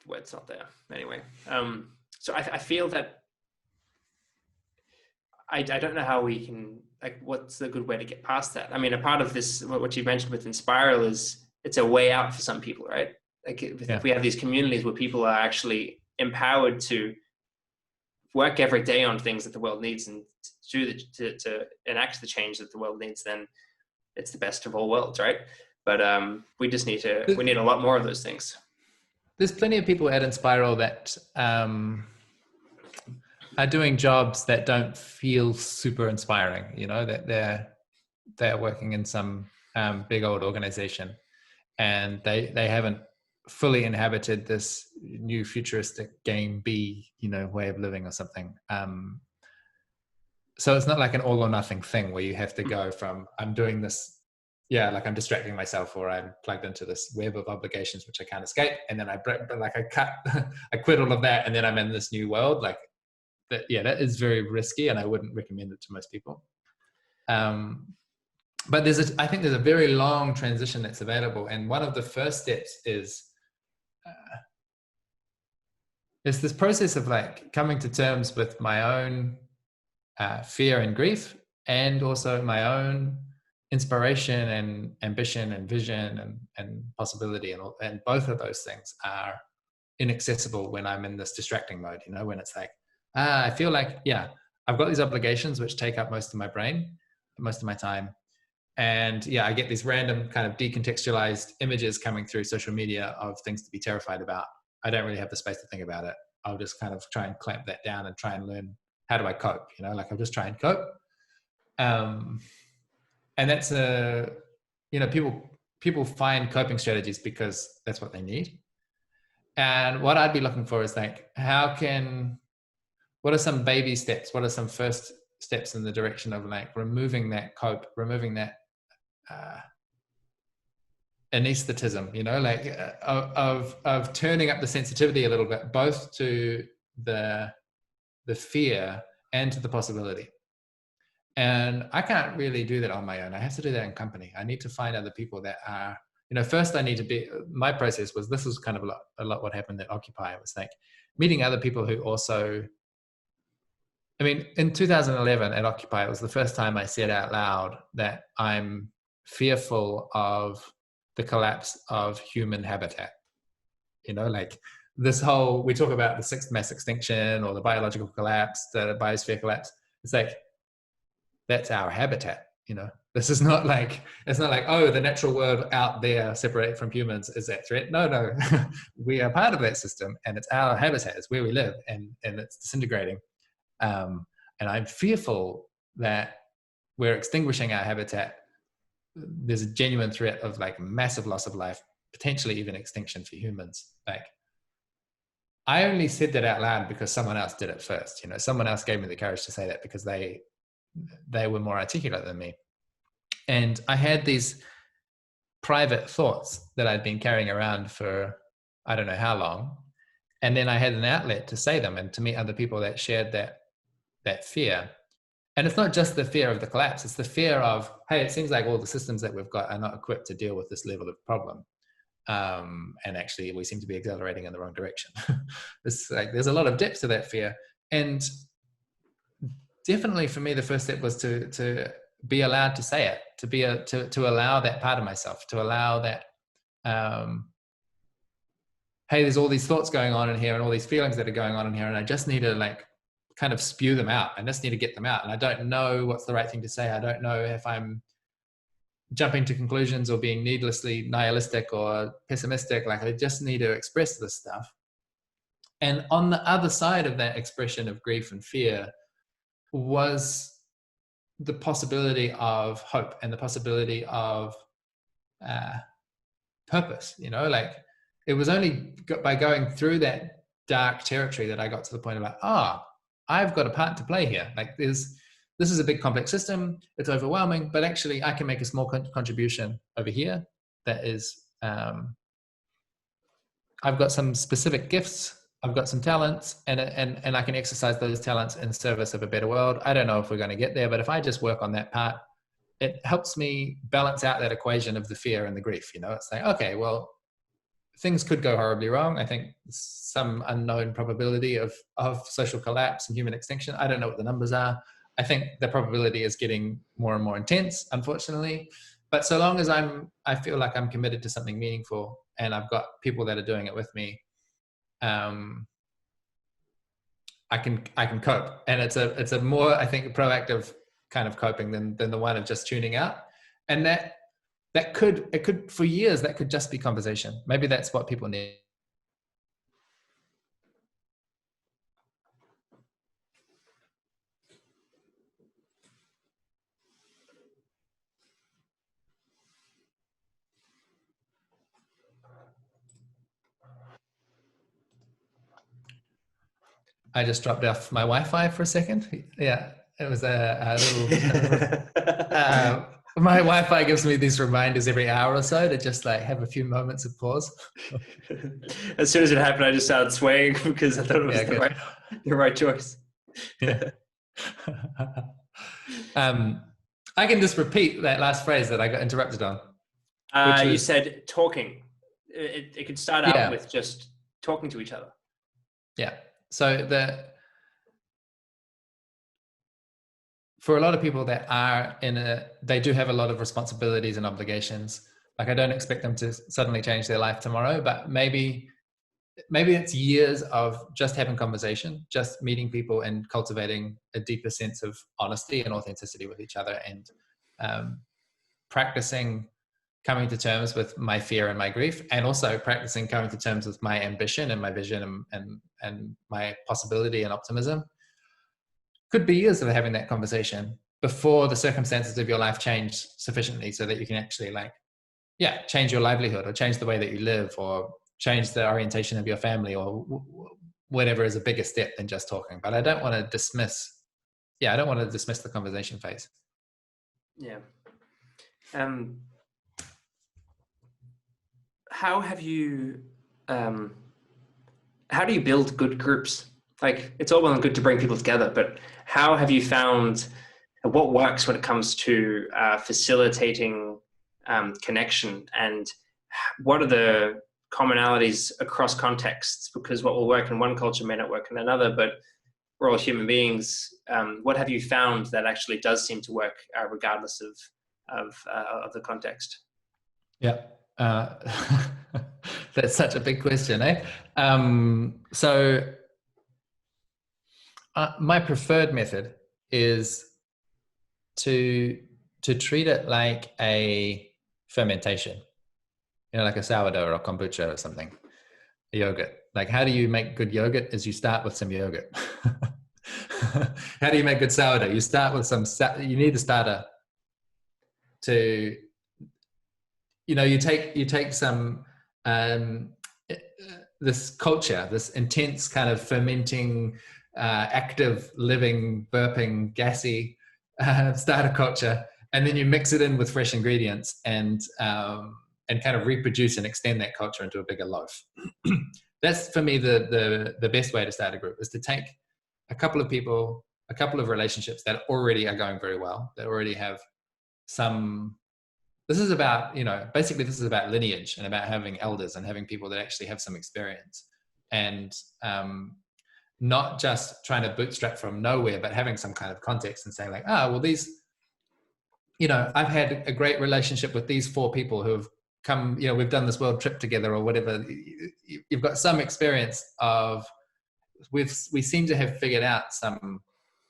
S2: word's not there. Anyway, so I feel that I don't know how we can, like, what's a good way to get past that? I mean, a part of this, what you mentioned with Enspiral, is it's a way out for some people, right? Like if we have these communities where people are actually empowered to work every day on things that the world needs and to enact the change that the world needs, then it's the best of all worlds, right? But we just need a lot more of those things.
S1: There's plenty of people at Enspiral that are doing jobs that don't feel super inspiring, that they're working in some big old organization, and they haven't fully inhabited this new futuristic game B, way of living or something. So it's not like an all or nothing thing where you have to go from, I'm doing this, like I'm distracting myself, or I'm plugged into this web of obligations which I can't escape, and then I quit all of that, and then I'm in this new world. Like that is very risky, and I wouldn't recommend it to most people. But I think there's a very long transition that's available, and one of the first steps is it's this process of like coming to terms with my own fear and grief, and also my own inspiration and ambition and vision and possibility, and both of those things are inaccessible when I'm in this distracting mode, you know, when it's like, I feel like, yeah, I've got these obligations which take up most of my brain, most of my time. And yeah, I get these random kind of decontextualized images coming through social media of things to be terrified about. I don't really have the space to think about it. I'll just kind of try and clamp that down and try and learn, how do I cope? You know, like I'll just try and cope. And that's you know, people find coping strategies because that's what they need. And what I'd be looking for is like, what are some baby steps? What are some first steps in the direction of like removing that removing that anesthetism, you know, like of turning up the sensitivity a little bit, both to the fear and to the possibility. And I can't really do that on my own. I have to do that in company. I need to find other people that are, you know, first I need to be, my process was, this was kind of a lot what happened at Occupy. It was like meeting other people who also, I mean, in 2011 at Occupy, it was the first time I said out loud that I'm fearful of the collapse of human habitat. You know, like this whole, we talk about the sixth mass extinction or the biological collapse, the biosphere collapse. It's like, that's our habitat, you know. This is not like, it's not like, oh, the natural world out there separated from humans is that threat. No, we are part of that system, and it's our habitat, it's where we live, and it's disintegrating. And I'm fearful that we're extinguishing our habitat. There's a genuine threat of like massive loss of life, potentially even extinction for humans. Like, I only said that out loud because someone else did it first. You know, someone else gave me the courage to say that because they were more articulate than me. And I had these private thoughts that I'd been carrying around for I don't know how long. And then I had an outlet to say them and to meet other people that shared that fear. And it's not just the fear of the collapse, it's the fear of, hey, it seems like all the systems that we've got are not equipped to deal with this level of problem. And actually we seem to be accelerating in the wrong direction. It's like, there's a lot of depth to that fear. And definitely for me, the first step was to be allowed to say it, to allow that part of myself, to allow that, hey, there's all these thoughts going on in here and all these feelings that are going on in here, and I just need to like kind of spew them out. I just need to get them out. And I don't know what's the right thing to say. I don't know if I'm jumping to conclusions or being needlessly nihilistic or pessimistic. Like, I just need to express this stuff. And on the other side of that expression of grief and fear was the possibility of hope and the possibility of purpose. You know, like, it was only by going through that dark territory that I got to the point of like, I've got a part to play here. Like, this is a big complex system. It's overwhelming, but actually I can make a small contribution over here. That is, I've got some specific gifts. I've got some talents, and I can exercise those talents in service of a better world. I don't know if we're going to get there, but if I just work on that part, it helps me balance out that equation of the fear and the grief. You know, it's like, okay, well, things could go horribly wrong. I think some unknown probability of social collapse and human extinction. I don't know what the numbers are. I think the probability is getting more and more intense, unfortunately. But so long as I feel like I'm committed to something meaningful and I've got people that are doing it with me, I can cope. And it's a more, I think, proactive kind of coping than the one of just tuning out. And it could for years, that could just be conversation. Maybe that's what people need. I just dropped off my Wi-Fi for a second. Yeah, it was a little. My Wi-Fi gives me these reminders every hour or so to just like have a few moments of pause.
S2: As soon as it happened, I just started swaying because I thought it was the right choice.
S1: Yeah. I can just repeat that last phrase that I got interrupted on.
S2: You said talking. It could start out with just talking to each other.
S1: Yeah. So for a lot of people that are they do have a lot of responsibilities and obligations. Like, I don't expect them to suddenly change their life tomorrow, but maybe it's years of just having conversation, just meeting people and cultivating a deeper sense of honesty and authenticity with each other, and practicing coming to terms with my fear and my grief, and also practicing coming to terms with my ambition and my vision and my possibility and optimism. Could be years of having that conversation before the circumstances of your life change sufficiently so that you can actually change your livelihood, or change the way that you live, or change the orientation of your family, or whatever is a bigger step than just talking. But I don't want to dismiss the conversation phase.
S2: Yeah. How do you build good groups? Like, it's all well and good to bring people together, but how have you found what works when it comes to facilitating connection, and what are the commonalities across contexts? Because what will work in one culture may not work in another, but we're all human beings. What have you found that actually does seem to work regardless of the context?
S1: Yeah. That's such a big question, eh? My preferred method is to treat it like a fermentation, like a sourdough or a kombucha or something, a yogurt. Like, how do you make good yogurt? Is you start with some yogurt. How do you make good sourdough? You start with you need the starter to, you take some, this culture, this intense kind of fermenting, active, living, burping, gassy starter culture, and then you mix it in with fresh ingredients and kind of reproduce and extend that culture into a bigger loaf. That's, for me, the best way to start a group, is to take a couple of people, a couple of relationships that already are going very well, that already have some. This is about, basically this is about lineage and about having elders and having people that actually have some experience, and not just trying to bootstrap from nowhere, but having some kind of context and saying like, well, these, I've had a great relationship with these 4 people who have come, we've done this world trip together or whatever. You've got some experience of, we seem to have figured out some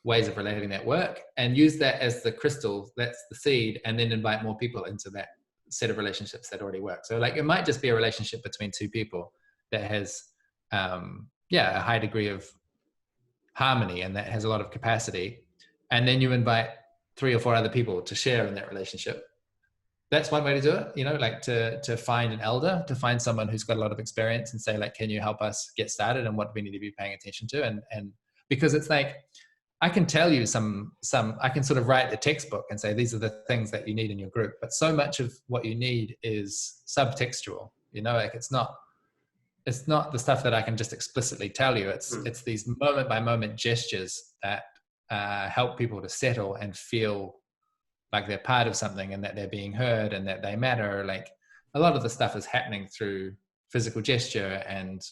S1: ways of relating that work, and use that as the crystal, that's the seed, and then invite more people into that set of relationships that already work. So like, it might just be a relationship between 2 people that has a high degree of harmony and that has a lot of capacity, and then you invite 3 or 4 other people to share in that relationship. That's one way to do it, like to find an elder, to find someone who's got a lot of experience and say like, can you help us get started, and what do we need to be paying attention to? And because it's like, I can tell you I can sort of write the textbook and say, these are the things that you need in your group. But so much of what you need is subtextual, like it's not the stuff that I can just explicitly tell you. It's these moment by moment gestures that help people to settle and feel like they're part of something, and that they're being heard, and that they matter. Like, a lot of the stuff is happening through physical gesture and,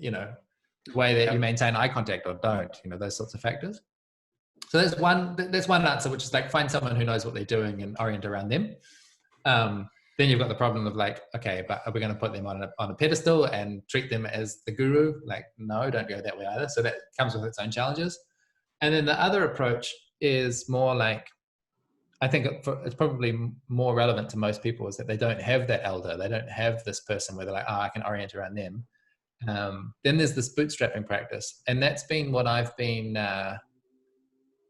S1: the way that you maintain eye contact or don't, those sorts of factors. So there's one answer, which is like, find someone who knows what they're doing and orient around them. Then you've got the problem of like, okay, but are we going to put them on a pedestal and treat them as the guru? Like, no, don't go that way either. So that comes with its own challenges. And then the other approach is more like, I think it's probably more relevant to most people, is that they don't have that elder. They don't have this person where they're like, I can orient around them. Then there's this bootstrapping practice, and that's been what I've been.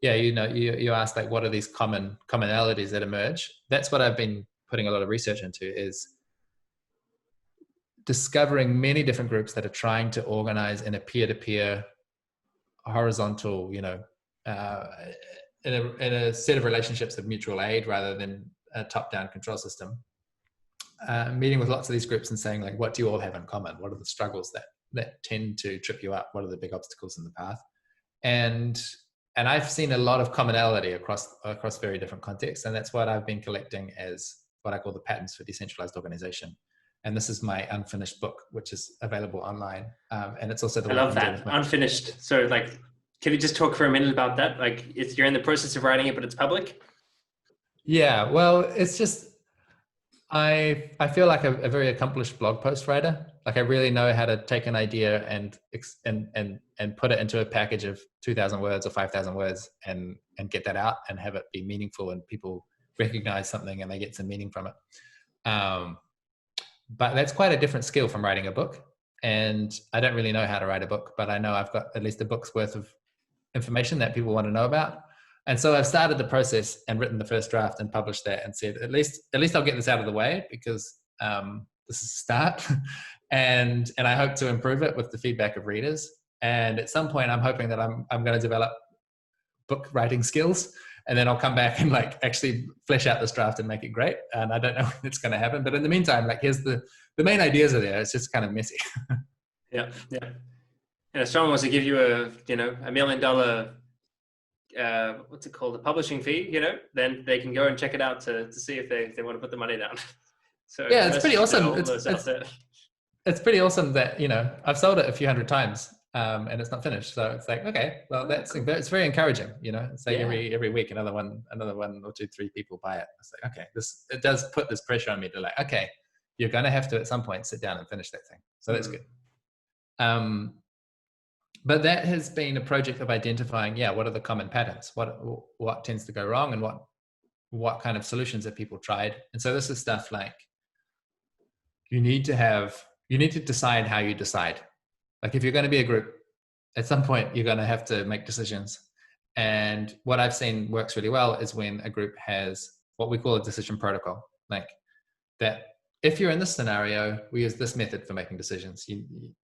S1: You asked like, what are these commonalities that emerge? That's what I've been putting a lot of research into, is discovering many different groups that are trying to organize in a peer-to-peer, horizontal, in a set of relationships of mutual aid rather than a top-down control system. Meeting with lots of these groups and saying like, what do you all have in common? What are the struggles that tend to trip you up? What are the big obstacles in the path? And I've seen a lot of commonality across very different contexts, and that's what I've been collecting as what I call the patterns for decentralized organization. And this is my unfinished book, which is available online. And it's also the
S2: I
S1: work
S2: love
S1: I'm doing
S2: that.
S1: with my
S2: Unfinished. So like, can you just talk for a minute about that? Like you're in the process of writing it, but it's public?
S1: Yeah, well, it's just, I feel like a very accomplished blog post writer. Like I really know how to take an idea and put it into a package of 2,000 words or 5,000 words and get that out and have it be meaningful and people recognize something and they get some meaning from it. But that's quite a different skill from writing a book. And I don't really know how to write a book, but I know I've got at least a book's worth of information that people want to know about. And so I've started the process and written the first draft and published that and said, at least I'll get this out of the way because this is a start. and I hope to improve it with the feedback of readers. And at some point I'm hoping that I'm going to develop book writing skills, and then I'll come back and like actually flesh out this draft and make it great. And I don't know when it's going to happen, but in the meantime, like here's the main ideas are there. It's just kind of messy.
S2: Yeah. And if someone wants to give you $1 million, what's it called, a publishing fee, then they can go and check it out to see if they want to put the money down. So
S1: yeah, it's pretty awesome. It's pretty awesome that I've sold it a few hundred times. And it's not finished, so it's like, okay, well, it's very encouraging. It's like every week another one or two, three people buy it. It's like, okay, it does put this pressure on me to like, okay, you're going to have to at some point sit down and finish that thing. So that's good. But that has been a project of identifying, what are the common patterns, what tends to go wrong, and what kind of solutions have people tried. And so this is stuff like you need to decide how you decide. Like if you're going to be a group, at some point you're going to have to make decisions. And what I've seen works really well is when a group has what we call a decision protocol. Like that if you're in this scenario, we use this method for making decisions.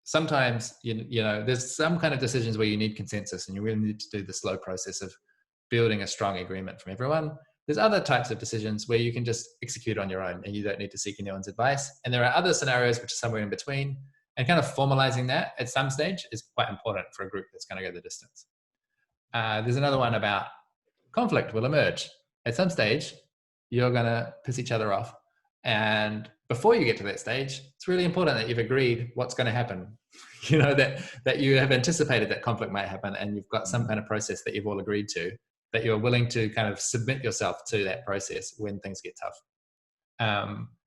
S1: Sometimes there's some kind of decisions where you need consensus and you really need to do the slow process of building a strong agreement from everyone. There's other types of decisions where you can just execute on your own and you don't need to seek anyone's advice. And there are other scenarios which are somewhere in between. And kind of formalizing that at some stage is quite important for a group that's going to go the distance. There's another one about conflict will emerge. At some stage, you're going to piss each other off. And before you get to that stage, it's really important that you've agreed what's going to happen. That you have anticipated that conflict might happen and you've got some kind of process that you've all agreed to, that you're willing to kind of submit yourself to that process when things get tough.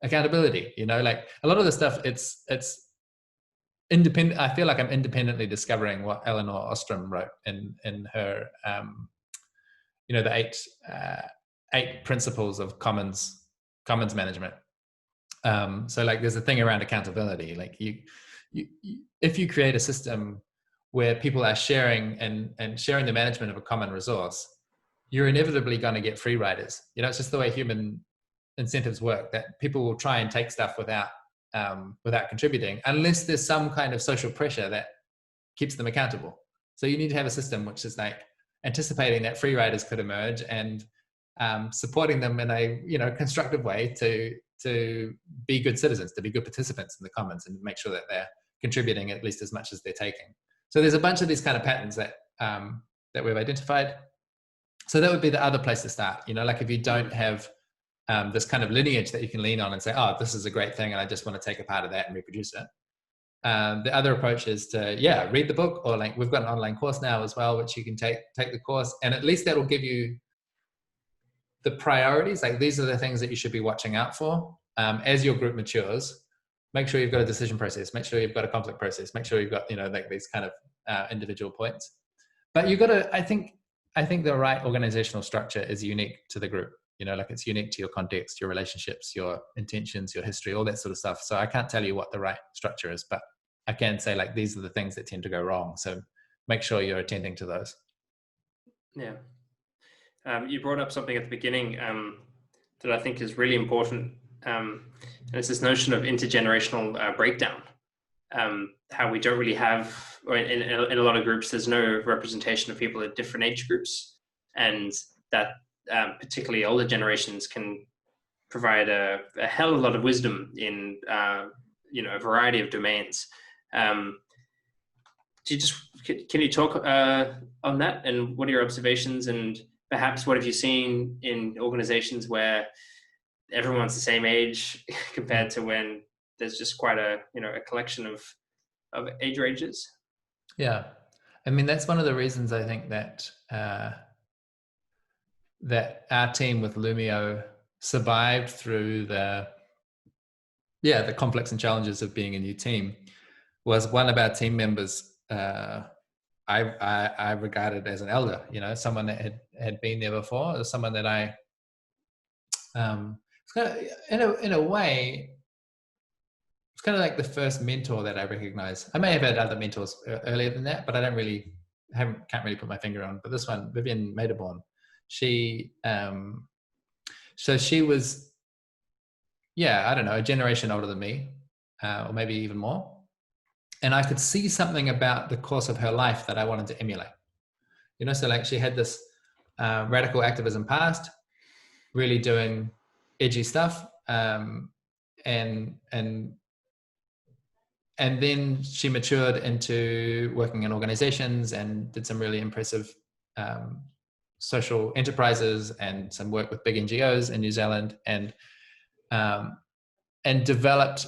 S1: Accountability, like a lot of the stuff, it's independent. I feel like I'm independently discovering what Eleanor Ostrom wrote in her, the eight principles of commons management. So like there's a thing around accountability. Like if you create a system where people are sharing and sharing the management of a common resource, you're inevitably going to get free riders. It's just the way human incentives work, that people will try and take stuff without contributing, unless there's some kind of social pressure that keeps them accountable. So you need to have a system which is like anticipating that free riders could emerge and supporting them in a constructive way to be good citizens, to be good participants in the commons, and make sure that they're contributing at least as much as they're taking. So there's a bunch of these kind of patterns that we've identified. So that would be the other place to start. Like if you don't have this kind of lineage that you can lean on and say, oh, this is a great thing and I just want to take a part of that and reproduce it. The other approach is to, read the book, or like we've got an online course now as well, which you can take the course, and at least that'll give you the priorities. Like these are the things that you should be watching out for as your group matures. Make sure you've got a decision process, make sure you've got a conflict process, make sure you've got, like these kind of individual points. But you've got to, I think the right organizational structure is unique to the group. Like it's unique to your context, your relationships, your intentions, your history, all that sort of stuff. So I can't tell you what the right structure is, but I can say like, these are the things that tend to go wrong. So make sure you're attending to those.
S2: Yeah. You brought up something at the beginning that I think is really important. And it's this notion of intergenerational breakdown. How we don't really have, or in a lot of groups, there's no representation of people at different age groups. And that particularly older generations can provide a hell of a lot of wisdom in a variety of domains. Can you talk on that, and what are your observations, and perhaps what have you seen in organizations where everyone's the same age compared to when there's just quite a collection of age ranges.
S1: Yeah, I mean that's one of the reasons I think that that our team with Loomio survived through the conflicts and challenges of being a new team. Was one of our team members I regarded as an elder, someone that had been there before, or someone that I in a way, it's kind of like the first mentor that I recognize. I may have had other mentors earlier than that, but I can't really put my finger on. But this one, Vivian Maderborn, she was, I don't know, a generation older than me, or maybe even more. And I could see something about the course of her life that I wanted to emulate. So like she had this radical activism past, really doing edgy stuff, and then she matured into working in organizations and did some really impressive social enterprises and some work with big NGOs in New Zealand, and developed.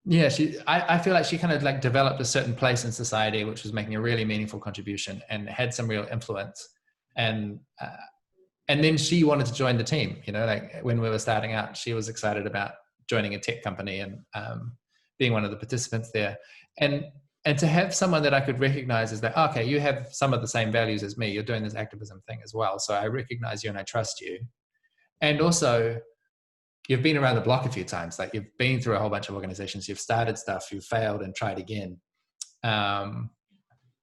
S1: Yeah, I feel like she kind of like developed a certain place in society, which was making a really meaningful contribution and had some real influence. And then she wanted to join the team, like when we were starting out, she was excited about joining a tech company and being one of the participants there. And to have someone that I could recognize as that, okay, you have some of the same values as me, you're doing this activism thing as well. So I recognize you and I trust you. And also, you've been around the block a few times. Like you've been through a whole bunch of organizations, you've started stuff, you've failed and tried again.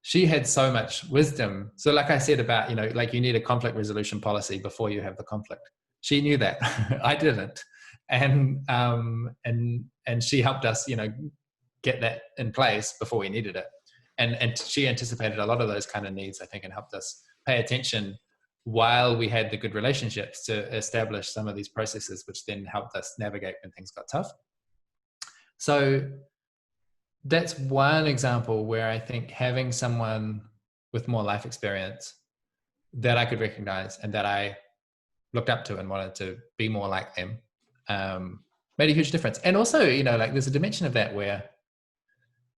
S1: She had so much wisdom. So like I said about, like you need a conflict resolution policy before you have the conflict. She knew that. I didn't. And she helped us, get that in place before we needed it. And she anticipated a lot of those kind of needs, I think, and helped us pay attention while we had the good relationships to establish some of these processes, which then helped us navigate when things got tough. So that's one example where I think having someone with more life experience that I could recognize and that I looked up to and wanted to be more like them made a huge difference. And also, like there's a dimension of that where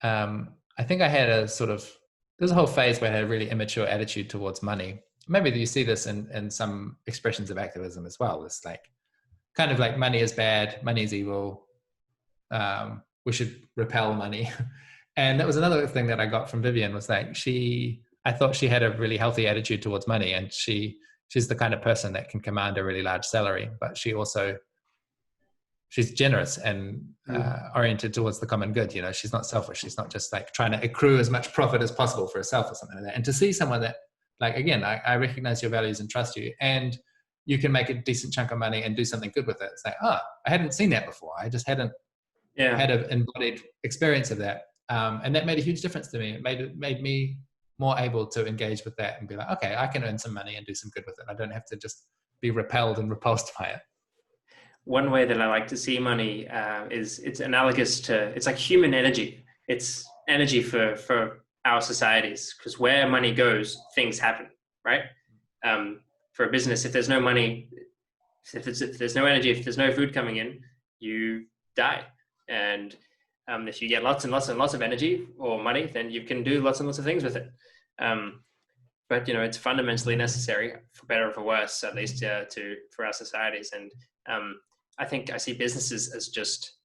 S1: I think I had there's a whole phase where I had a really immature attitude towards money. Maybe you see this in some expressions of activism as well. It's like kind of like money is bad, money is evil. We should repel money. And that was another thing that I got from Vivian was like I thought she had a really healthy attitude towards money, and she's the kind of person that can command a really large salary, but she's generous and oriented towards the common good. She's not selfish. She's not just like trying to accrue as much profit as possible for herself or something like that. And to see someone that, like, again, I recognize your values and trust you, and you can make a decent chunk of money and do something good with it. It's like, I hadn't seen that before. I just hadn't had an embodied experience of that. And that made a huge difference to me. It made me more able to engage with that and be like, okay, I can earn some money and do some good with it. I don't have to just be repelled and repulsed by it.
S2: One way that I like to see money is it's analogous to, it's like human energy. It's energy for our societies, because where money goes, things happen, right? For a business, if there's no money, if there's no energy, if there's no food coming in, you die. And if you get lots and lots and lots of energy or money, then you can do lots and lots of things with it. But it's fundamentally necessary, for better or for worse, at least for our societies. And I think I see businesses as just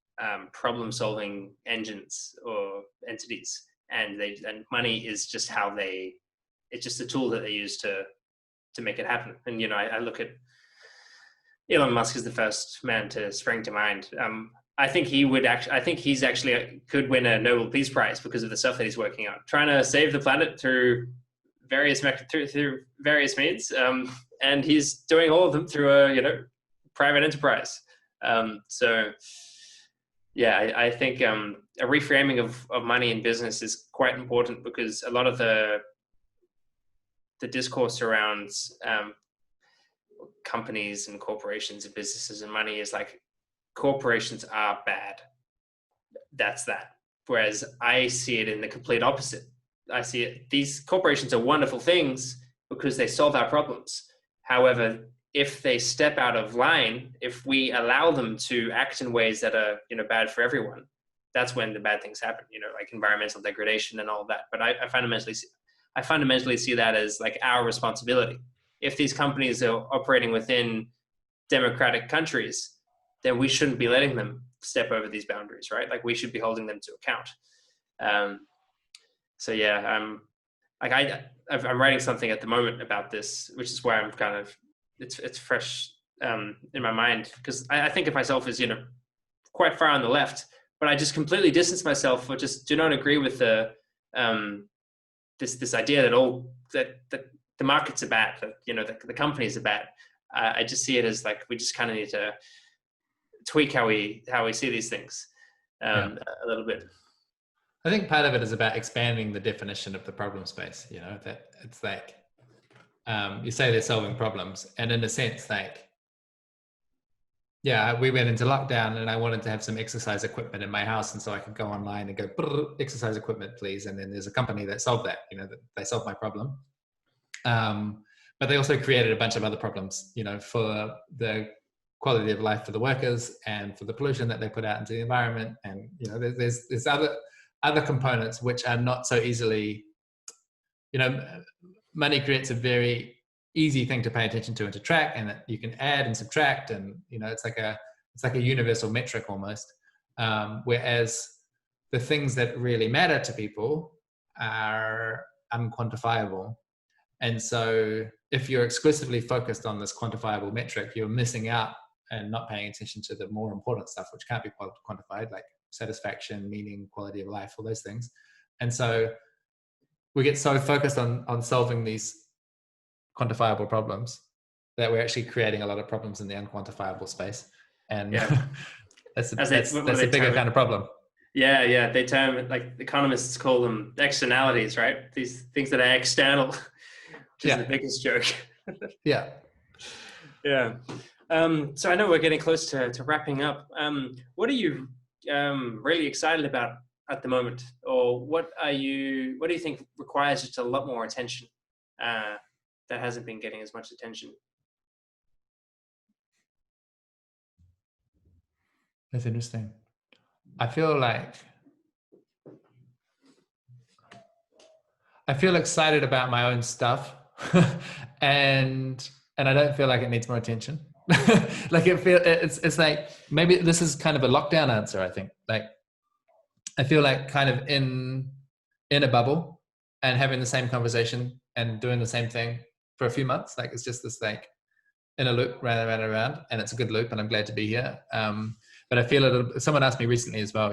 S2: problem-solving engines or entities, and money is just it's just a tool that they use to make it happen. And I look at Elon Musk as the first man to spring to mind. I think he's actually could win a Nobel Peace Prize because of the stuff that he's working on, trying to save the planet through various means, and he's doing all of them through a private enterprise. So yeah, I think a reframing of money in business is quite important, because a lot of the discourse around companies and corporations and businesses and money is like, corporations are bad. That's that. Whereas I see it in the complete opposite. I see it, these corporations are wonderful things because they solve our problems. However, if they step out of line, if we allow them to act in ways that are, bad for everyone, that's when the bad things happen, like environmental degradation and all of that. But I fundamentally see that as like our responsibility. If these companies are operating within democratic countries, then we shouldn't be letting them step over these boundaries, right? Like, we should be holding them to account. So yeah, I'm writing something at the moment about this, which is why I'm kind of, it's fresh in my mind, because I think of myself as, quite far on the left, but I just completely distance myself, or just do not agree with the this idea that the markets are bad, that the companies are bad. I just see it as like, we just kind of need to tweak how we see these things a little bit.
S1: I think part of it is about expanding the definition of the problem space, that it's like, you say they're solving problems, and in a sense, like, we went into lockdown and I wanted to have some exercise equipment in my house, and so I could go online and go, exercise equipment, please. And then there's a company that solved that, that they solved my problem. But they also created a bunch of other problems, for the quality of life for the workers and for the pollution that they put out into the environment. And, there's other components which are not so easily, money creates a very easy thing to pay attention to and to track, and that you can add and subtract, and it's like a universal metric almost. Whereas the things that really matter to people are unquantifiable, and so if you're exclusively focused on this quantifiable metric, you're missing out and not paying attention to the more important stuff, which can't be quantified, like satisfaction, meaning, quality of life, all those things. And so we get so focused on solving these quantifiable problems that we're actually creating a lot of problems in the unquantifiable space. And that's a bigger kind of problem.
S2: Yeah. They term it, like economists call them externalities, right? These things that are external, which is the biggest joke.
S1: Yeah.
S2: So I know we're getting close to wrapping up. What are you really excited about at the moment? Or what do you think requires just a lot more attention that hasn't been getting as much attention?
S1: That's interesting. I feel excited about my own stuff, and I don't feel like it needs more attention. Like it's like, maybe this is kind of a lockdown answer. I think, like, I feel like kind of in a bubble and having the same conversation and doing the same thing for a few months. Like, it's just this like in a loop, round, and it's a good loop, and I'm glad to be here. But I feel someone asked me recently as well,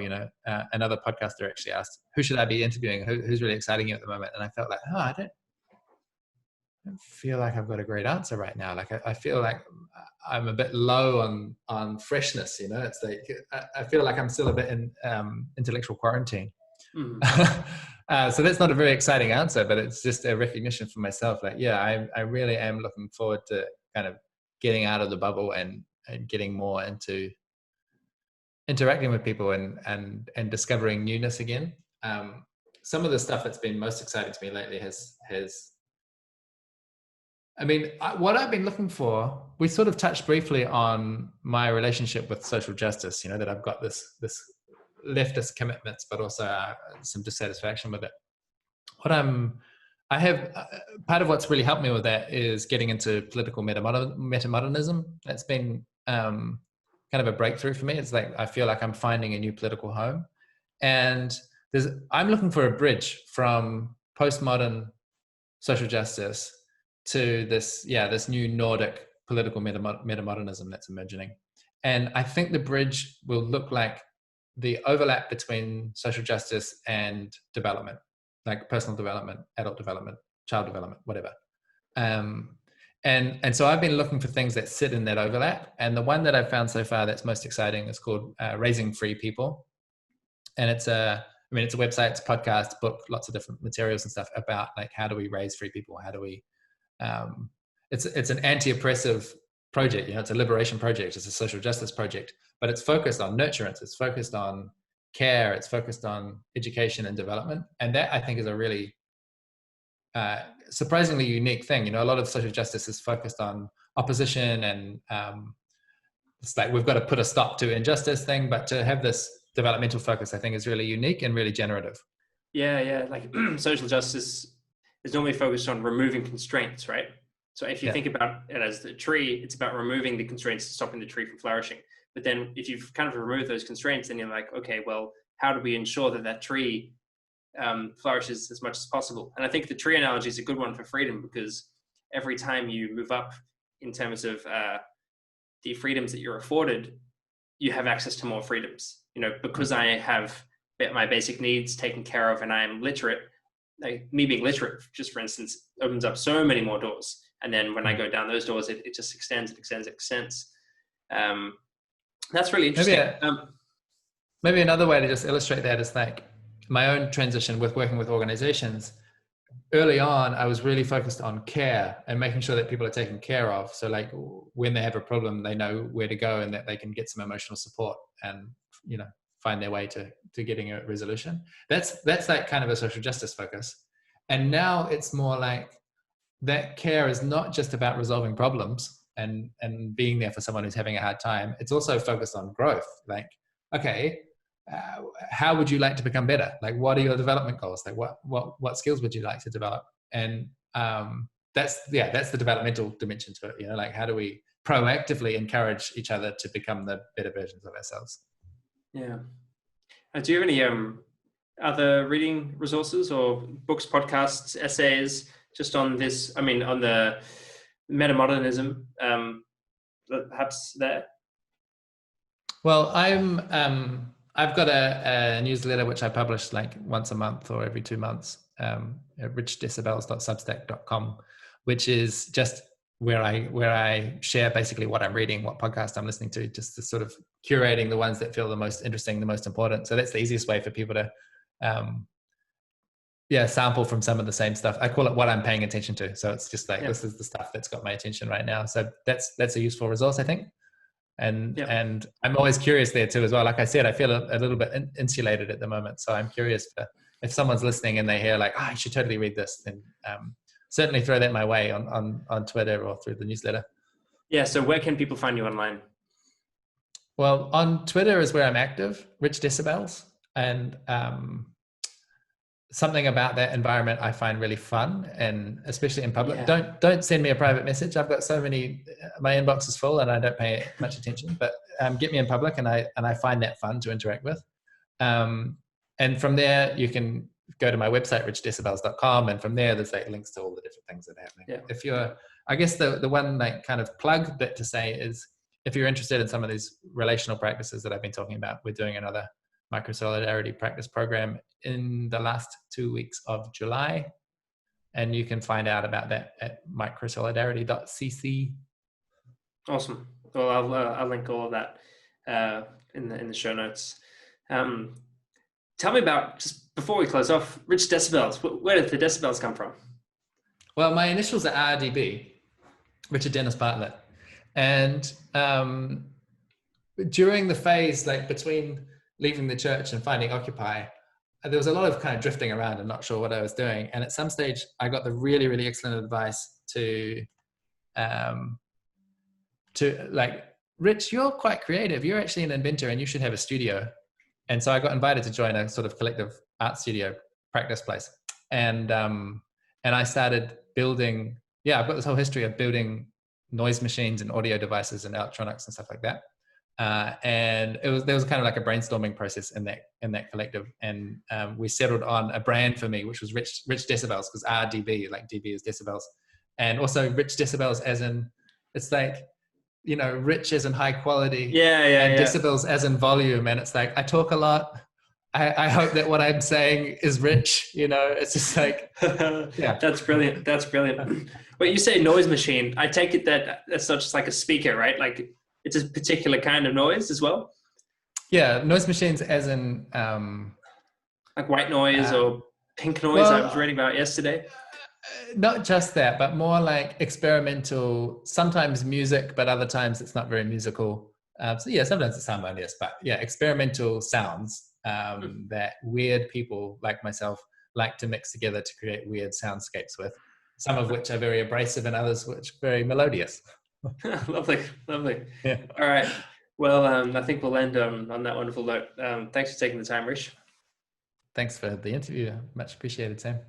S1: another podcaster actually asked, who should I be interviewing? Who's really exciting you at the moment? And I felt like, I don't feel like I've got a great answer right now. Like, I feel like I'm a bit low on freshness, it's like, I feel like I'm still a bit in intellectual quarantine. So that's not a very exciting answer, but it's just a recognition for myself. Like, I really am looking forward to kind of getting out of the bubble and getting more into interacting with people and discovering newness again. Some of the stuff that's been most exciting to me lately has what I've been looking for, we sort of touched briefly on my relationship with social justice, that I've got this leftist commitments, but also some dissatisfaction with it. I have part of what's really helped me with that is getting into political metamodernism. That's been kind of a breakthrough for me. It's like, I feel like I'm finding a new political home, and I'm looking for a bridge from postmodern social justice to this new Nordic political metamodernism that's emerging. And I think the bridge will look like the overlap between social justice and development, like personal development, adult development, child development, whatever. And so I've been looking for things that sit in that overlap. And the one that I've found so far that's most exciting is called Raising Free People. And it's a website, it's a podcast, book, lots of different materials and stuff about like, how do we raise free people? How do we, it's an anti-oppressive project, it's a liberation project, it's a social justice project, but it's focused on nurturance, it's focused on care, it's focused on education and development. And that, I think, is a really surprisingly unique thing. A lot of social justice is focused on opposition and it's like we've got to put a stop to injustice thing, but to have this developmental focus, I think, is really unique and really generative.
S2: Yeah. Like social justice is normally focused on removing constraints, right? So if you think about it as the tree, it's about removing the constraints, stopping the tree from flourishing. But then if you've kind of removed those constraints, then you're like, okay, well, how do we ensure that that tree flourishes as much as possible? And I think the tree analogy is a good one for freedom, because every time you move up in terms of the freedoms that you're afforded, you have access to more freedoms. You know, because I have my basic needs taken care of and I am literate, like me being literate, just for instance, opens up so many more doors. And then when I go down those doors, it just extends. That's really interesting.
S1: Maybe another way to just illustrate that is like my own transition with working with organizations. Early on, I was really focused on care and making sure that people are taken care of. So like when they have a problem, they know where to go and that they can get some emotional support and, you know, find their way to getting a resolution. That's like kind of a social justice focus. And now it's more like that care is not just about resolving problems and being there for someone who's having a hard time. It's also focused on growth. Like, okay, how would you like to become better? Like, what are your development goals? Like, what skills would you like to develop? And that's the developmental dimension to it. You know, like how do we proactively encourage each other to become the better versions of ourselves?
S2: Yeah. Do you have any other reading resources or books, podcasts, essays, just on this? I mean, on the metamodernism, perhaps there.
S1: Well, I've got a newsletter which I publish like once a month or every 2 months at richdecibels.substack.com, which is just where I share basically what I'm reading, what podcast I'm listening to, just to sort of curating the ones that feel the most interesting, the most important. So that's the easiest way for people to sample from some of the same stuff. I call it what I'm paying attention to. So it's just like, this is the stuff that's got my attention right now. So that's a useful resource, I think. And I'm always curious there too as well. Like I said, I feel a little bit insulated at the moment. So I'm curious if someone's listening and they hear like, I should totally read this, then certainly throw that my way on Twitter or through the newsletter.
S2: Yeah. So where can people find you online?
S1: Well, on Twitter is where I'm active, Rich Decibels. And something about that environment I find really fun, and especially in public. Yeah. Don't send me a private message. I've got so many, my inbox is full and I don't pay much attention, but get me in public and I find that fun to interact with. And from there you can go to my website, richdecibels.com, and from there there's like links to all the different things that are happening. Yeah. If you're, I guess the one like kind of plug bit to say is, if you're interested in some of these relational practices that I've been talking about, we're doing another Microsolidarity practice program in the last 2 weeks of July. And you can find out about that at microsolidarity.cc.
S2: Awesome. Well, I'll link all of that in the show notes. Tell me about, just before we close off, Rich Decibels. Where did the decibels come from?
S1: Well, my initials are RDB, Richard Dennis Bartlett. And during the phase, like between leaving the church and finding Occupy, there was a lot of kind of drifting around and not sure what I was doing. And at some stage, I got the really, really excellent advice to like, Rich, you're quite creative. You're actually an inventor and you should have a studio. And so I got invited to join a sort of collective art studio practice place. And I started building, I've got this whole history of building noise machines and audio devices and electronics and stuff like that. And there was kind of like a brainstorming process in that collective, and we settled on a brand for me, which was Rich Decibels, because RDB, like DB is decibels, and also Rich Decibels as in, it's like, you know, rich as in high quality, and decibels as in volume, and it's like I talk a lot. I hope that what I'm saying is rich, you know. It's just like,
S2: That's brilliant. When you say noise machine, I take it that's not just like a speaker, right? Like it's a particular kind of noise as well.
S1: Yeah, noise machines as in
S2: like white noise or pink noise. I was reading about yesterday.
S1: Not just that, but more like experimental, sometimes music, but other times it's not very musical. Sometimes it's harmonious, but experimental sounds that weird people like myself like to mix together to create weird soundscapes with, some of which are very abrasive and others which are very melodious.
S2: Lovely, lovely.
S1: Yeah.
S2: All right. Well, I think we'll end on that wonderful note. Thanks for taking the time, Rich.
S1: Thanks for the interview. Much appreciated, Sam.